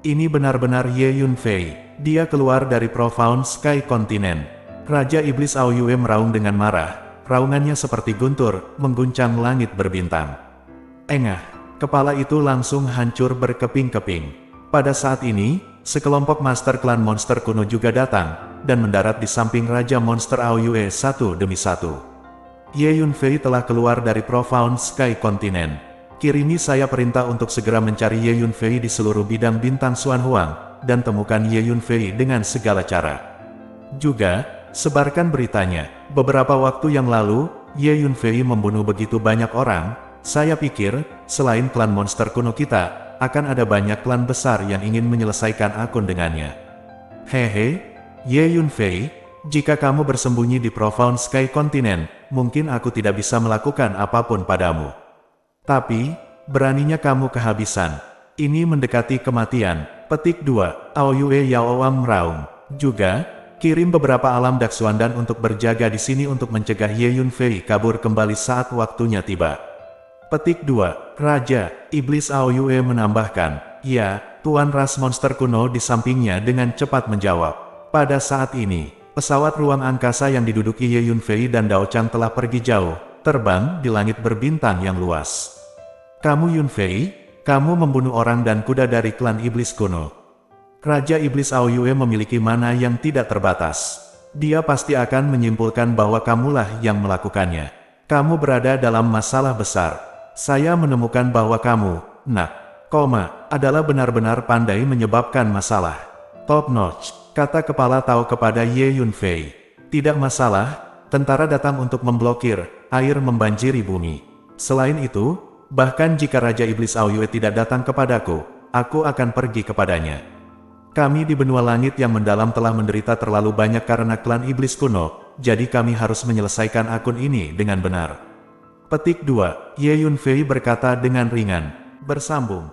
Ini benar-benar Ye Yunfei. Dia keluar dari Profound Sky Continent. Raja Iblis Aoyue meraung dengan marah, raungannya seperti guntur, mengguncang langit berbintang. Engah, kepala itu langsung hancur berkeping-keping. Pada saat ini, sekelompok master klan monster kuno juga datang, dan mendarat di samping Raja Monster Aoyue satu demi satu. Ye Yunfei telah keluar dari Profound Sky Continent. Kirimi saya perintah untuk segera mencari Ye Yunfei di seluruh bidang bintang Xuanhuang, dan temukan Ye Yunfei dengan segala cara. Juga, sebarkan beritanya. Beberapa waktu yang lalu, Ye Yunfei membunuh begitu banyak orang. Saya pikir, selain klan monster kuno kita, akan ada banyak klan besar yang ingin menyelesaikan akun dengannya. Hehe, Ye Yunfei, jika kamu bersembunyi di Profound Sky Continent, mungkin aku tidak bisa melakukan apapun padamu. Tapi, beraninya kamu kehabisan. Ini mendekati kematian. Petik 2, Aoyue Yaoam meraung. Juga, kirim beberapa alam Daksuandan untuk berjaga di sini untuk mencegah Ye Yunfei kabur kembali saat waktunya tiba. Petik 2, Raja Iblis Aoyue menambahkan, ya, Tuan Ras Monster kuno di sampingnya dengan cepat menjawab. Pada saat ini, pesawat ruang angkasa yang diduduki Ye Yunfei dan Dao Chang telah pergi jauh, terbang di langit berbintang yang luas. Kamu Yunfei, kamu membunuh orang dan kuda dari klan iblis kuno. Raja Iblis Aoyue memiliki mana yang tidak terbatas. Dia pasti akan menyimpulkan bahwa kamulah yang melakukannya. Kamu berada dalam masalah besar. Saya menemukan bahwa kamu, adalah benar-benar pandai menyebabkan masalah. Top notch, kata kepala Tao kepada Ye Yunfei. Tidak masalah, tentara datang untuk memblokir, air membanjiri bumi. Selain itu, bahkan jika Raja Iblis Aoyue tidak datang kepadaku, aku akan pergi kepadanya. Kami di benua langit yang mendalam telah menderita terlalu banyak karena klan iblis kuno, jadi kami harus menyelesaikan akun ini dengan benar. Petik 2, Ye Yunfei berkata dengan ringan. Bersambung.